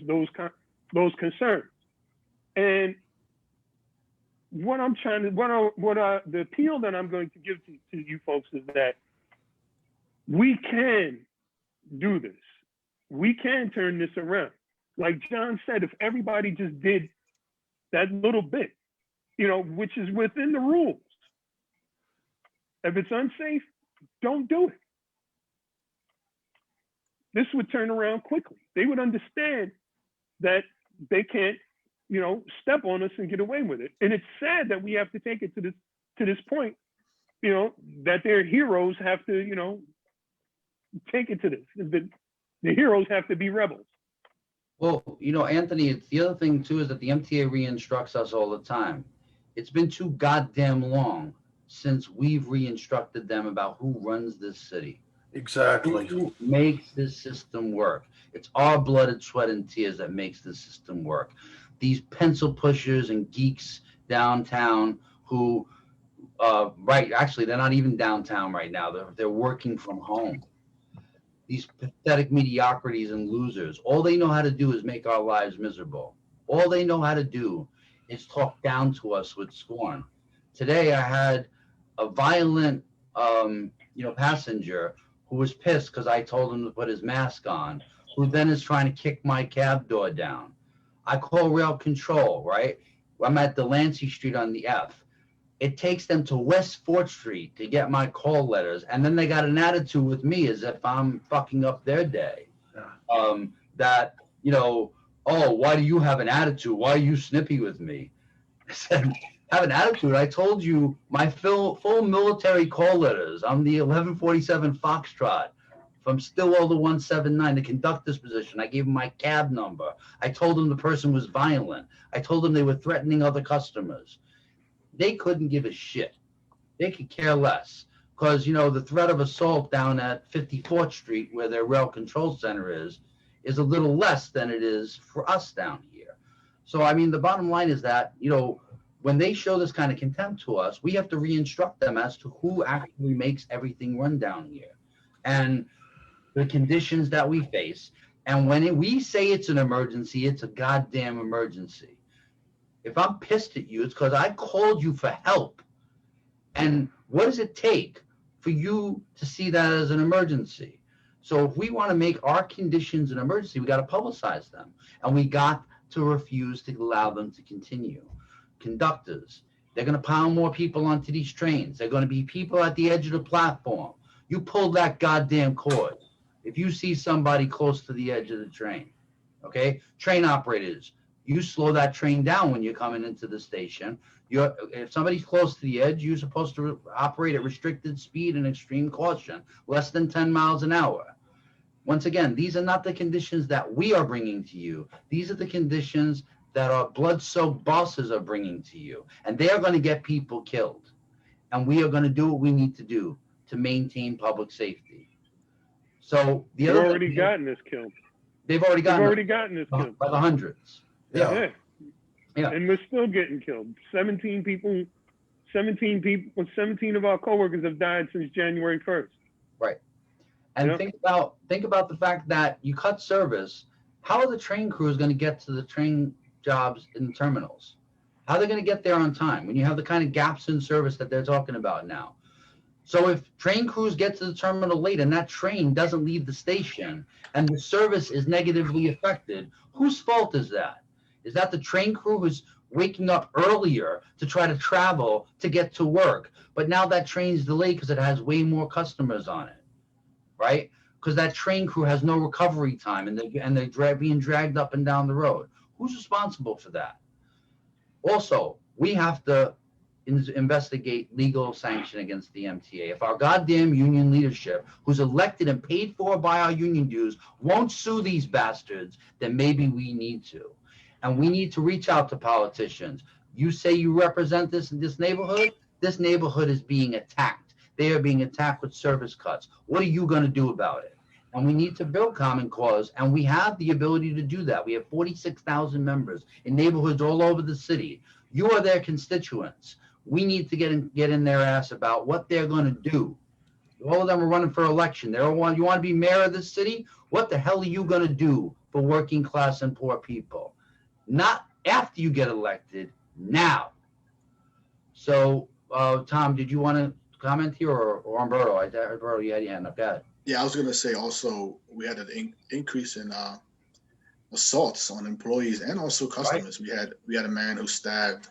concerns. And the appeal that I'm going to give to you folks is that we can do this. We can turn this around. Like John said, if everybody just did that little bit, you know, which is within the rules. If it's unsafe, don't do it. This would turn around quickly. They would understand that they can't, you know, step on us and get away with it. And it's sad that we have to take it to this point, you know, that their heroes have to, you know, take it to this. The heroes have to be rebels. Well, you know, Anthony, it's the other thing too is that the MTA re-instructs us all the time. It's been too goddamn long since we've re-instructed them about who runs this city. Exactly. Who makes this system work? It's our blood, sweat, and tears that makes this system work. These pencil pushers and geeks downtown who, actually, they're not even downtown right now. They're working from home. These pathetic mediocrities and losers, all they know how to do is make our lives miserable. All they know how to do is talk down to us with scorn. Today, I had a violent, passenger who was pissed because I told him to put his mask on, who then is trying to kick my cab door down. I call rail control, right? I'm at Delancey Street on the F. It takes them to West 4th Street to get my call letters, and then they got an attitude with me as if I'm fucking up their day. Yeah. That, you know, oh, why do you have an attitude? Why are you snippy with me? I said, have an attitude? I told you my full military call letters. I'm the 1147 Foxtrot from Stillwell to 179, the conductor's position. I gave him my cab number. I told him the person was violent. I told him they were threatening other customers. They couldn't give a shit. They could care less because, you know, the threat of assault down at 54th Street where their rail control center is a little less than it is for us down here. So, I mean, the bottom line is that, you know, when they show this kind of contempt to us, we have to re-instruct them as to who actually makes everything run down here and the conditions that we face. And when we say it's an emergency, it's a goddamn emergency. If I'm pissed at you, it's because I called you for help. And what does it take for you to see that as an emergency? So if we want to make our conditions an emergency, we got to publicize them. And we got to refuse to allow them to continue. Conductors, they're going to pile more people onto these trains. They're going to be people at the edge of the platform. You pull that goddamn cord if you see somebody close to the edge of the train, okay? Train operators, you slow that train down when you're coming into the station. If somebody's close to the edge, you're supposed to operate at restricted speed and extreme caution, less than 10 miles an hour. Once again, these are not the conditions that we are bringing to you. These are the conditions that our blood-soaked bosses are bringing to you. And they are going to get people killed. And we are going to do what we need to do to maintain public safety. So the They've other already gotten us killed. They've already gotten us killed by the hundreds. Yeah. Yeah. And we're still getting killed. 17 of our coworkers have died since January 1st. Right. And think about the fact that you cut service. How are the train crews going to get to the train jobs in the terminals? How are they going to get there on time when you have the kind of gaps in service that they're talking about now? So if train crews get to the terminal late and that train doesn't leave the station and the service is negatively affected, whose fault is that? Is that the train crew who's waking up earlier to try to travel to get to work? But now that train's delayed because it has way more customers on it, right? Because that train crew has no recovery time and they're being dragged up and down the road. Who's responsible for that? Also, we have to investigate legal sanction against the MTA. If our goddamn union leadership, who's elected and paid for by our union dues, won't sue these bastards, then maybe we need to. And we need to reach out to politicians. You say you represent this neighborhood? This neighborhood is being attacked. They are being attacked with service cuts. What are you going to do about it? And we need to build common cause, and we have the ability to do that. We have 46,000 members in neighborhoods all over the city. You are their constituents. We need to get in their ass about what they're going to do. All of them are running for election. You want to be mayor of this city? What the hell are you going to do for working class and poor people? Not after you get elected, now. So, Tom, did you want to comment here, or Umberto? Umberto, you had your hand up. Go ahead. Yeah, I was going to say also we had an increase in assaults on employees and also customers. Right. We had a man who stabbed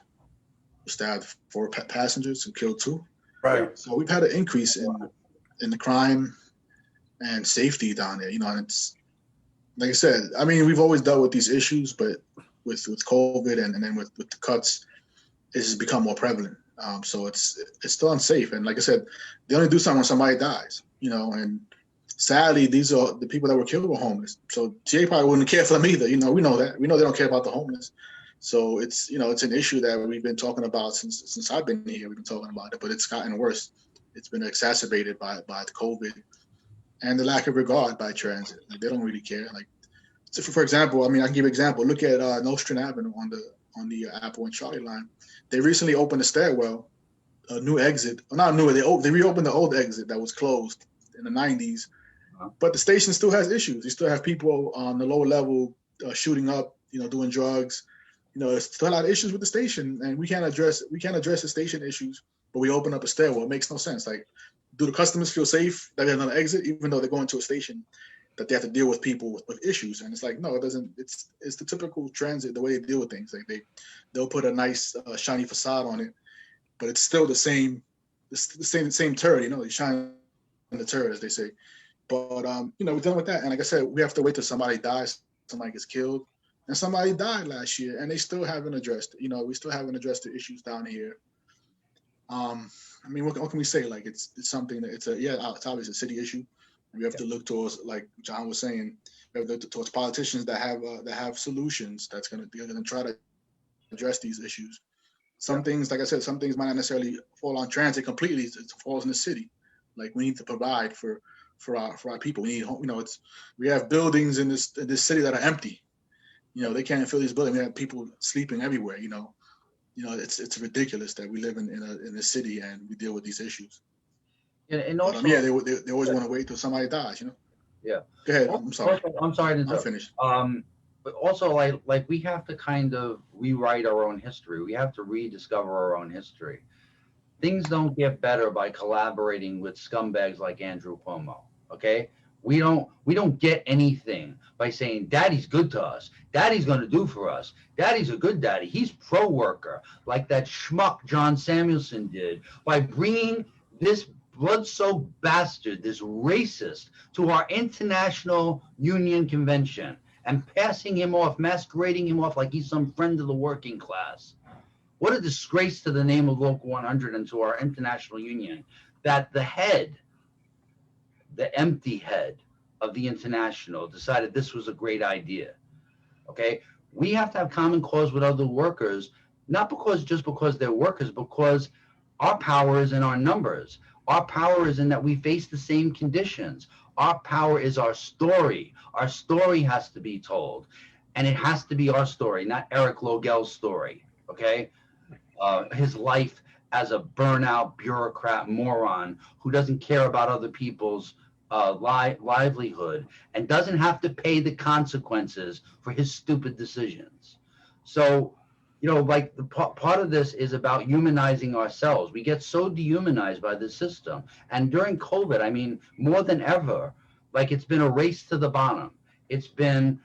4 passengers and killed 2. Right. So we've had an increase in the crime and safety down there. And it's like I said. I mean, we've always dealt with these issues, but with COVID and then with the cuts, this has become more prevalent. So it's still unsafe. And like I said, they only do something when somebody dies. And sadly, these are the people that were killed were homeless. So TA probably wouldn't care for them either. We know that. We know they don't care about the homeless. So it's it's an issue that we've been talking about since I've been here. We've been talking about it, but it's gotten worse. It's been exacerbated by the COVID and the lack of regard by transit. Like, they don't really care. Like, so for example, I mean, I can give you an example. Look at Nostrand Avenue on the Apple and Charlie line. They recently opened a stairwell, a new exit. Well, not new. They reopened the old exit that was closed in the 90s. But the station still has issues. You still have people on the lower level shooting up, doing drugs. There's still a lot of issues with the station, and we can't address the station issues, but we open up a stairwell. It makes no sense. Like, do the customers feel safe that there's another exit, even though they're going to a station that they have to deal with people with issues? And it's like, no, it doesn't. It's the typical transit, the way they deal with things. Like they'll put a nice shiny facade on it, but it's still the same turd. You shine the turd, as they say. But we're dealing with that. And like I said, we have to wait till somebody dies, somebody gets killed. And somebody died last year, and they still haven't addressed it. We still haven't addressed the issues down here. I mean, what can we say? Like, it's something that it's obviously a city issue. We have to look towards, like John was saying, we have to look towards politicians that have solutions they're going to try to address these issues. Some things, like I said, some things might not necessarily fall on transit completely. It falls in the city. Like, we need to provide for our people. We need, we have buildings in this city that are empty. They can't fill these buildings. We have people sleeping everywhere. It's ridiculous that we live in a city and we deal with these issues. And also, they always want to wait till somebody dies. Yeah. Go ahead. I'm sorry. I'm sorry to interrupt. I'm finished. But also, like we have to kind of rewrite our own history. We have to rediscover our own history. Things don't get better by collaborating with scumbags like Andrew Cuomo. Okay. We don't get anything by saying Daddy's good to us. Daddy's going to do for us. Daddy's a good daddy. He's pro-worker, like that schmuck John Samuelson did, by bringing this blood-soaked bastard, this racist, to our international union convention and passing him off, masquerading him off like he's some friend of the working class. What a disgrace to the name of Local 100 and to our international union that the empty head of the International decided this was a great idea. Okay, we have to have common cause with other workers, not just because they're workers, because our power is in our numbers. Our power is in that we face the same conditions. Our power is our story. Our story has to be told, and it has to be our story, not Eric Logel's story. Okay, his life as a burnout bureaucrat moron who doesn't care about other people's livelihood and doesn't have to pay the consequences for his stupid decisions. So, like the part of this is about humanizing ourselves. We get so dehumanized by the system. And during COVID, I mean, more than ever, like it's been a race to the bottom. It's been,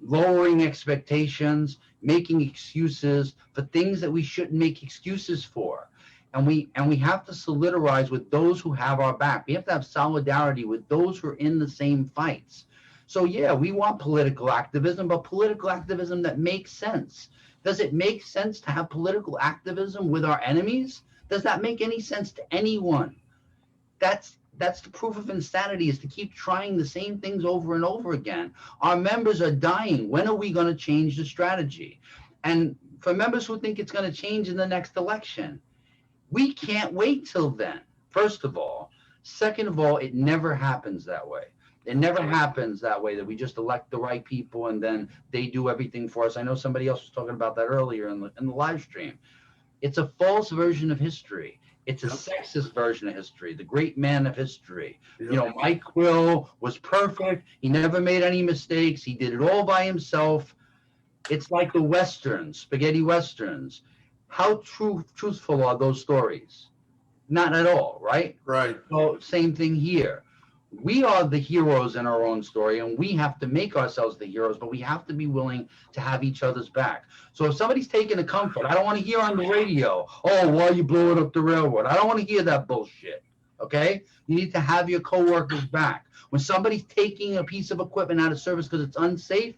lowering expectations, making excuses for things that we shouldn't make excuses for. And we have to solidarize with those who have our back. We have to have solidarity with those who are in the same fights. So yeah, we want political activism, but political activism that makes sense. Does it make sense to have political activism with our enemies? Does that make any sense to anyone? That's the proof of insanity, is to keep trying the same things over and over again. Our members are dying. When are we going to change the strategy? And for members who think it's going to change in the next election, we can't wait till then, first of all. Second of all, it never happens that way. It never happens that way, that we just elect the right people and then they do everything for us. I know somebody else was talking about that earlier in the live stream. It's a false version of history. It's a sexist version of history, the great man of history. You know, Mike Quill was perfect. He never made any mistakes. He did it all by himself. It's like the Westerns, spaghetti Westerns. How truthful are those stories? Not at all, right? Right. So same thing here. We are the heroes in our own story, and we have to make ourselves the heroes, but we have to be willing to have each other's back. So if somebody's taking a comfort, I don't want to hear on the radio, oh, why are you blowing up the railroad? I don't want to hear that bullshit, okay? You need to have your coworkers back. When somebody's taking a piece of equipment out of service because it's unsafe,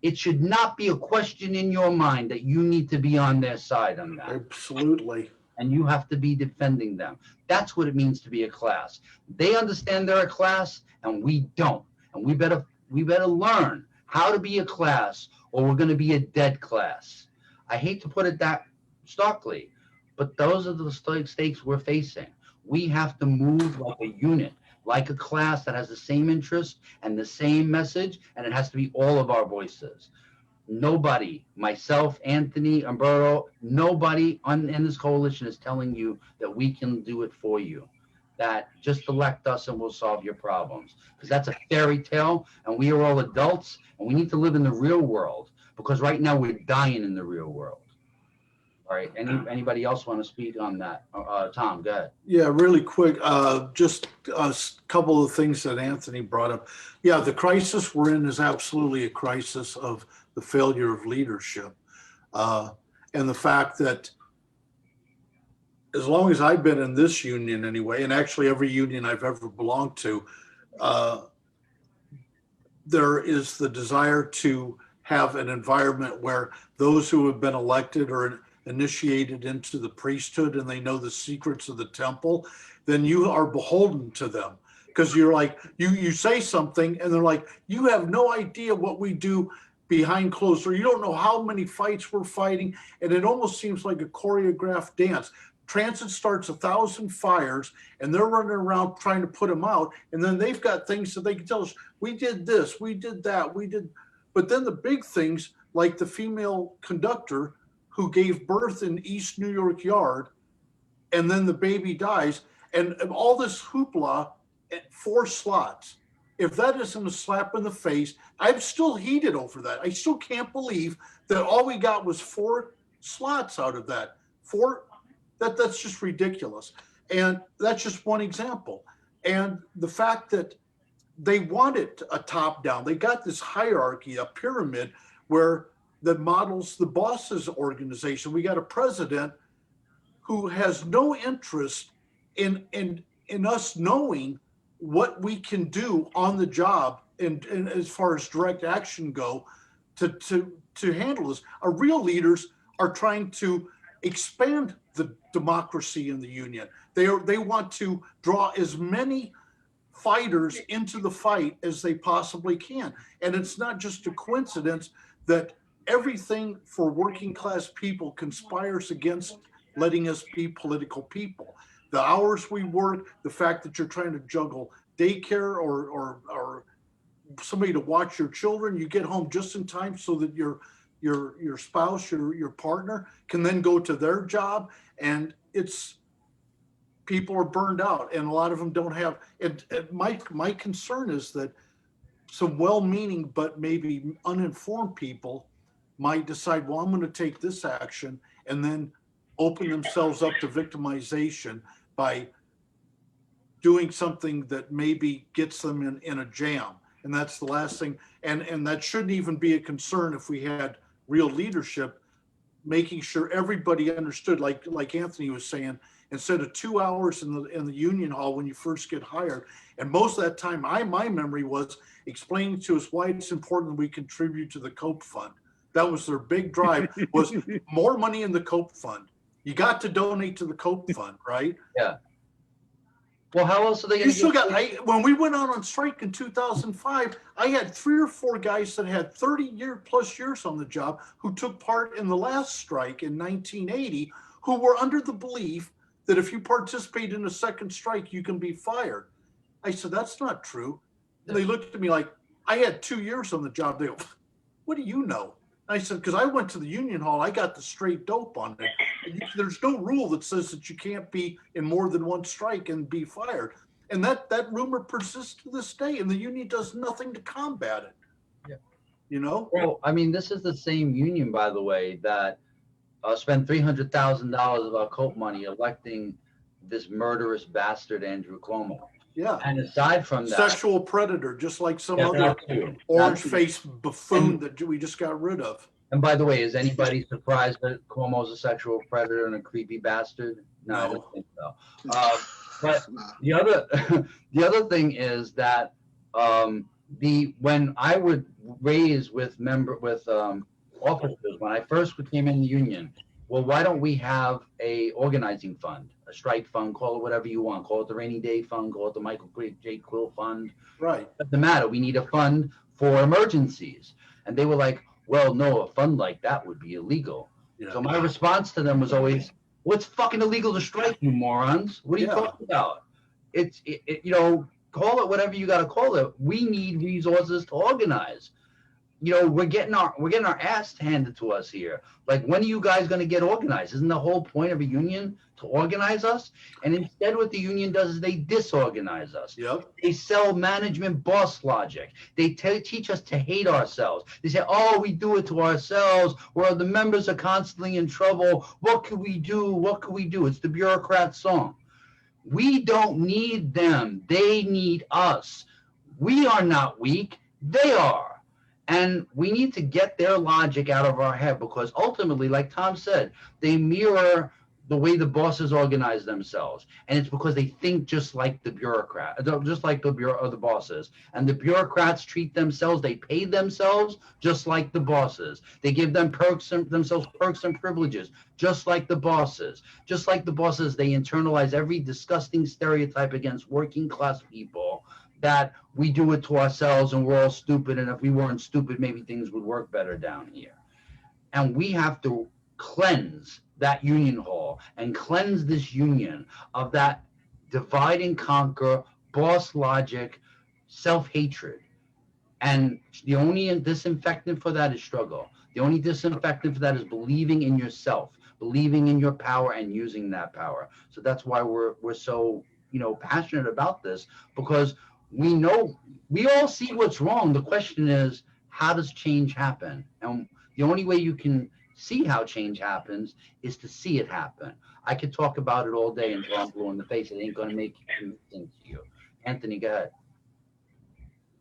it should not be a question in your mind that you need to be on their side on that. Absolutely. And you have to be defending them. That's what it means to be a class. They understand they're a class, and we don't. And we better learn how to be a class, or we're going to be a dead class. I hate to put it that starkly, but those are the stakes we're facing. We have to move like a unit, like a class that has the same interest and the same message, and it has to be all of our voices. Nobody, myself, Anthony, Umberto, nobody in this coalition is telling you that we can do it for you. That just elect us and we'll solve your problems. Because that's a fairy tale, and we are all adults, and we need to live in the real world, because right now we're dying in the real world. All right. Anybody else want to speak on that? Tom, go ahead. Yeah, really quick. Just a couple of things that Anthony brought up. Yeah, the crisis we're in is absolutely a crisis of the failure of leadership. And the fact that as long as I've been in this union anyway, and actually every union I've ever belonged to, there is the desire to have an environment where those who have been elected or initiated into the priesthood and they know the secrets of the temple, then you are beholden to them. Because you're like, you say something and they're like, you have no idea what we do behind closed doors. You don't know how many fights we're fighting. And it almost seems like a choreographed dance. Transit starts 1,000 fires and they're running around trying to put them out. And then they've got things that they can tell us, we did this, we did that, we did. But then the big things, like the female conductor who gave birth in East New York Yard, and then the baby dies, and all this hoopla at 4 slots. If that isn't a slap in the face, I'm still heated over that. I still can't believe that all we got was 4 slots out of that. That's just ridiculous. And that's just one example. And the fact that they wanted a top down, they got this hierarchy, a pyramid where that models the boss's organization. We got a president who has no interest in us knowing what we can do on the job and as far as direct action go to handle this. Our real leaders are trying to expand the democracy in the union. They want to draw as many fighters into the fight as they possibly can. And it's not just a coincidence that everything for working class people conspires against letting us be political people. The hours we work, the fact that you're trying to juggle daycare or somebody to watch your children, you get home just in time so that your spouse, your partner can then go to their job, and it's people are burned out, and a lot of them don't have. And my concern is that some well-meaning but maybe uninformed people might decide, well, I'm going to take this action, and then open themselves up to victimization by doing something that maybe gets them in a jam. And that's the last thing. And that shouldn't even be a concern if we had real leadership, making sure everybody understood, like Anthony was saying, instead of 2 hours in the union hall when you first get hired. And most of that time, my memory was explaining to us why it's important that we contribute to the COPE fund. That was their big drive, was more money in the Cope Fund. You got to donate to the Cope Fund, right? Yeah. Well, how else are they going You to still got, when we went out on strike in 2005, I had 3 or 4 guys that had 30+ years on the job who took part in the last strike in 1980, who were under the belief that if you participate in a second strike, you can be fired. I said, that's not true. And they looked at me like, I had 2 years on the job. They go, what do you know? I said, because I went to the union hall, I got the straight dope on it. There's no rule that says that you can't be in more than one strike and be fired. And that rumor persists to this day, and the union does nothing to combat it. Yeah. You know? Well, I mean, this is the same union, by the way, that spent $300,000 of our Cope money electing this murderous bastard, Andrew Cuomo. Yeah. And aside from that, sexual predator, just like some other that too. orange-faced buffoon that we just got rid of. And by the way, is anybody surprised that Cuomo's a sexual predator and a creepy bastard? No, I don't think so. But the other thing is that when I would raise with officers when I first came in the union, well, why don't we have a organizing fund, a strike fund, call it whatever you want, call it the rainy day fund, call it the Michael J. Quill fund. Right. Doesn't matter. We need a fund for emergencies. And they were like, well, no, a fund like that would be illegal. Yeah. So my response to them was always, well, it's fucking illegal to strike, you morons. What are you talking about? It's call it whatever you got to call it. We need resources to organize. We're getting our ass handed to us here. Like, when are you guys going to get organized? Isn't the whole point of a union to organize us? And instead what the union does is they disorganize us. Yep. They sell management boss logic. They teach us to hate ourselves. They say, oh, we do it to ourselves, or the members are constantly in trouble. What could we do? What could we do? It's the bureaucrat song. We don't need them. They need us. We are not weak. They are. And we need to get their logic out of our head, because ultimately, like Tom said, they mirror the way the bosses organize themselves. And it's because they think just like the bureaucrat, just like the bosses. And the bureaucrats treat themselves, they pay themselves just like the bosses. They give them perks and privileges, just like the bosses. Just like the bosses, they internalize every disgusting stereotype against working class people, that we do it to ourselves and we're all stupid, and if we weren't stupid, maybe things would work better down here. And we have to cleanse that union hall and cleanse this union of that divide and conquer, boss logic, self-hatred. And the only disinfectant for that is struggle. The only disinfectant for that is believing in yourself, believing in your power and using that power. So that's why we're so passionate about this, because we know, we all see what's wrong. The question is, how does change happen? And the only way you can see how change happens is to see it happen. I could talk about it all day until I'm blue in the face. It ain't going to make anything to you. Anthony, go ahead.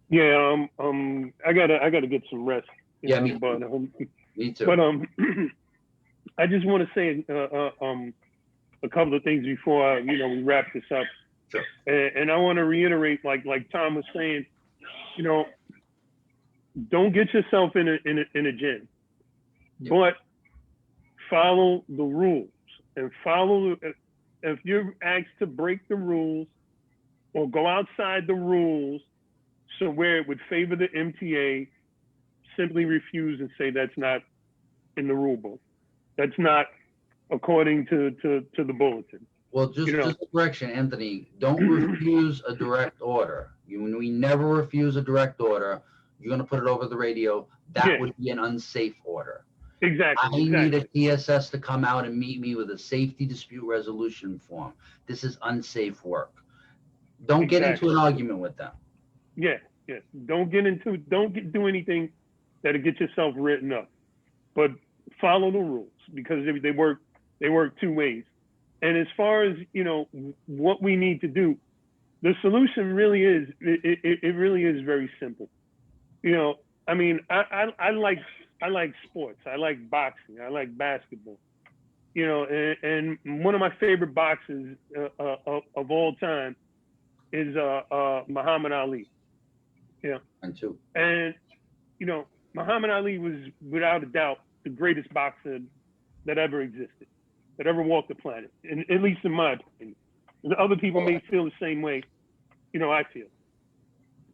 Yeah, I gotta get some rest. Me too. But I just want to say a couple of things before we wrap this up. Sure. And I want to reiterate, like Tom was saying, don't get yourself in a gym, but follow the rules and if you're asked to break the rules or go outside the rules, so where it would favor the MTA, simply refuse and say that's not in the rule book. That's not according to the bulletin. Well, just a correction, Anthony. Don't refuse a direct order. We never refuse a direct order. You're going to put it over the radio. That would be an unsafe order. Exactly. I need a TSS to come out and meet me with a safety dispute resolution form. This is unsafe work. Don't get into an argument with them. Yeah. Don't do anything that'll get yourself written up. But follow the rules, because they work two ways. And as far as, what we need to do, the solution really is, it really is very simple. I mean, I like sports. I like boxing. I like basketball. And one of my favorite boxers of all time is Muhammad Ali. And two. And, Muhammad Ali was without a doubt the greatest boxer that ever existed, that ever walked the planet, and at least in my opinion. The other people may feel the same way, I feel.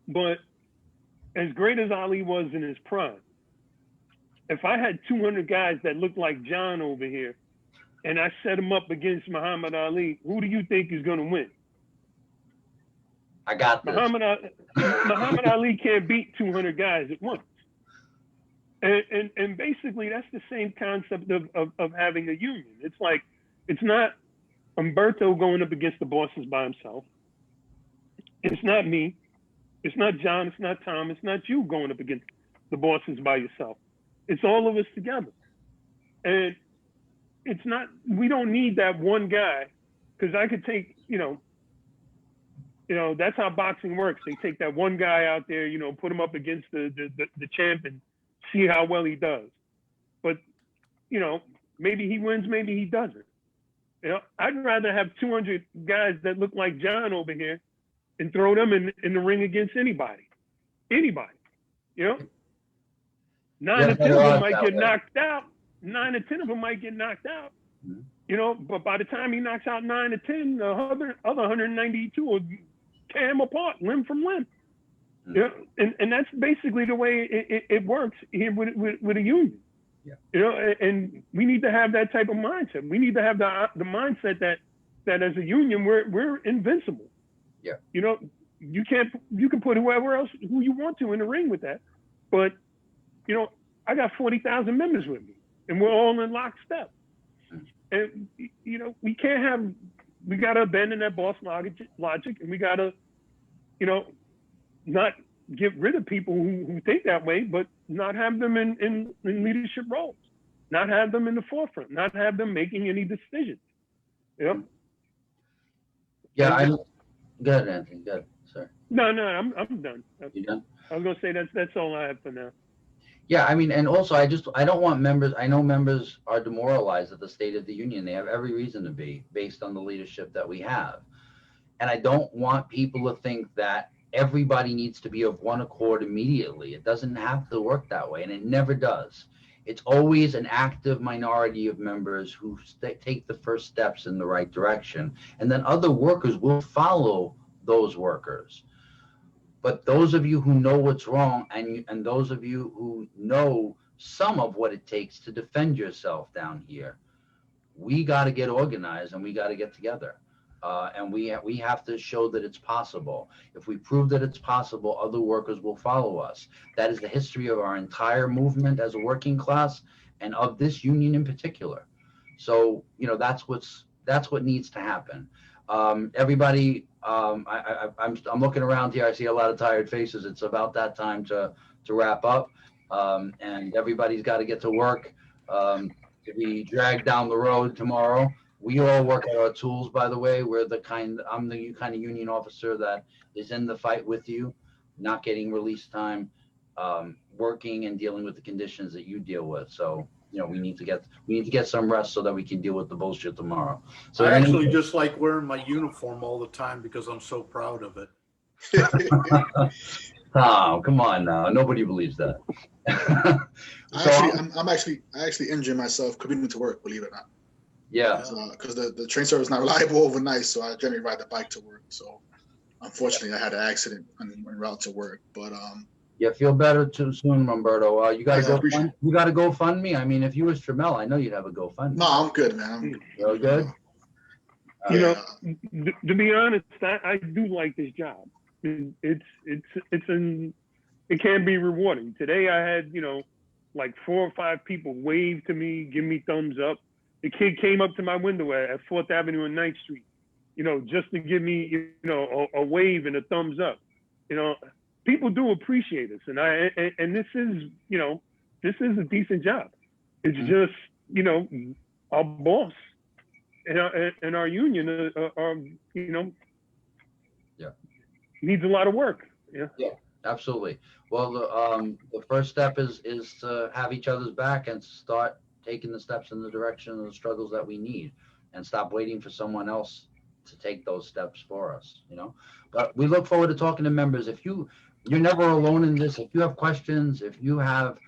But as great as Ali was in his prime, if I had 200 guys that looked like John over here, and I set them up against Muhammad Ali, who do you think is going to win? I got this. Muhammad Ali can't beat 200 guys at once. And basically, that's the same concept of having a union. It's like, it's not Umberto going up against the bosses by himself. It's not me. It's not John. It's not Tom. It's not you going up against the bosses by yourself. It's all of us together. And it's not, we don't need that one guy, because I could take, that's how boxing works. They take that one guy out there, put him up against the champ and see how well he does. But, maybe he wins, maybe he doesn't. I'd rather have 200 guys that look like John over here and throw them in the ring against anybody. Anybody. 9 or 10 of them might get knocked out. 9 or 10 of them might get knocked out. But by the time he knocks out 9 or 10, the other 192 will tear him apart, limb from limb. And that's basically the way it works here with a union. And we need to have that type of mindset. We need to have the mindset that as a union we're invincible. You can put who you want to in the ring with that, but I got 40,000 members with me, and we're all in lockstep. And we got to abandon that boss logic, and we got to not get rid of people who think that way, but not have them in leadership roles, not have them in the forefront, not have them making any decisions. Good, Anthony. Good. Sorry. No, I'm done. You done? I was gonna say that's all I have for now. Yeah, and also I don't want members. I know members are demoralized at the state of the union. They have every reason to be, based on the leadership that we have. And I don't want people to think that everybody needs to be of one accord immediately. It doesn't have to work that way, and it never does. It's always an active minority of members who take the first steps in the right direction, and then other workers will follow those workers. But those of you who know what's wrong, and those of you who know some of what it takes to defend yourself down here, we got to get organized, and we got to get together. And we have to show that it's possible. If we prove that it's possible, other workers will follow us. That is the history of our entire movement as a working class, and of this union in particular. So that's what needs to happen. Everybody, I'm looking around here. I see a lot of tired faces. It's about that time to wrap up, and everybody's got to get to work. To be dragged down the road tomorrow. We all work at our tools, by the way. I'm the kind of union officer that is in the fight with you, not getting release time, working and dealing with the conditions that you deal with. So, we need to get some rest so that we can deal with the bullshit tomorrow. So I actually just like wearing my uniform all the time because I'm so proud of it. Tom, come on now. Nobody believes that. I actually injured myself commuting to work, believe it or not. Yeah. Because the train service is not reliable overnight, so I generally ride the bike to work. So unfortunately, I had an accident en route to work. But yeah, feel better too soon, Roberto. You got to go fund me. I mean, if you was Tramell, I know you'd have a GoFundMe. No, I'm good, man. I'm good. You're good. To be honest, I do like this job. It can be rewarding. Today I had like 4 or 5 people wave to me, give me thumbs up. The kid came up to my window at 4th Avenue and 9th Street, just to give me, a wave and a thumbs up. People do appreciate us, and this is a decent job. It's just, our boss and our union needs a lot of work. Yeah, absolutely. Well, the first step is to have each other's back and start taking the steps in the direction of the struggles that we need, and stop waiting for someone else to take those steps for us, But we look forward to talking to members. If you you're never alone in this. If you have questions, if you have,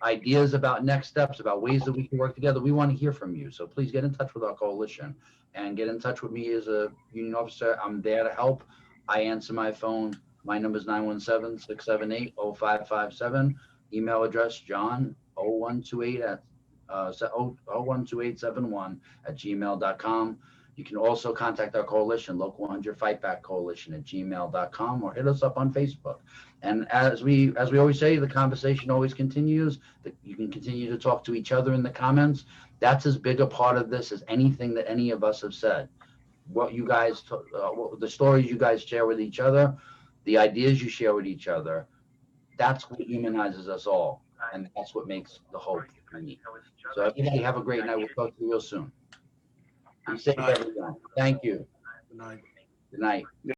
ideas about next steps, about ways that we can work together, we want to hear from you. So please get in touch with our coalition and get in touch with me as a union officer. I'm there to help. I answer my phone. My number is 917-678-0557. Email address, john0128 at 012871 @gmail.com. You can also contact our coalition, Local 100 Fightback Coalition @gmail.com, or hit us up on Facebook. And as we always say, the conversation always continues. You can continue to talk to each other in the comments. That's as big a part of this as anything that any of us have said. What you guys, the stories you guys share with each other, the ideas you share with each other, that's what humanizes us all. And that's what makes the hope unique. So everybody have a great night. We'll talk to you real soon. Be safe, everyone. Thank you. Good night. Good night.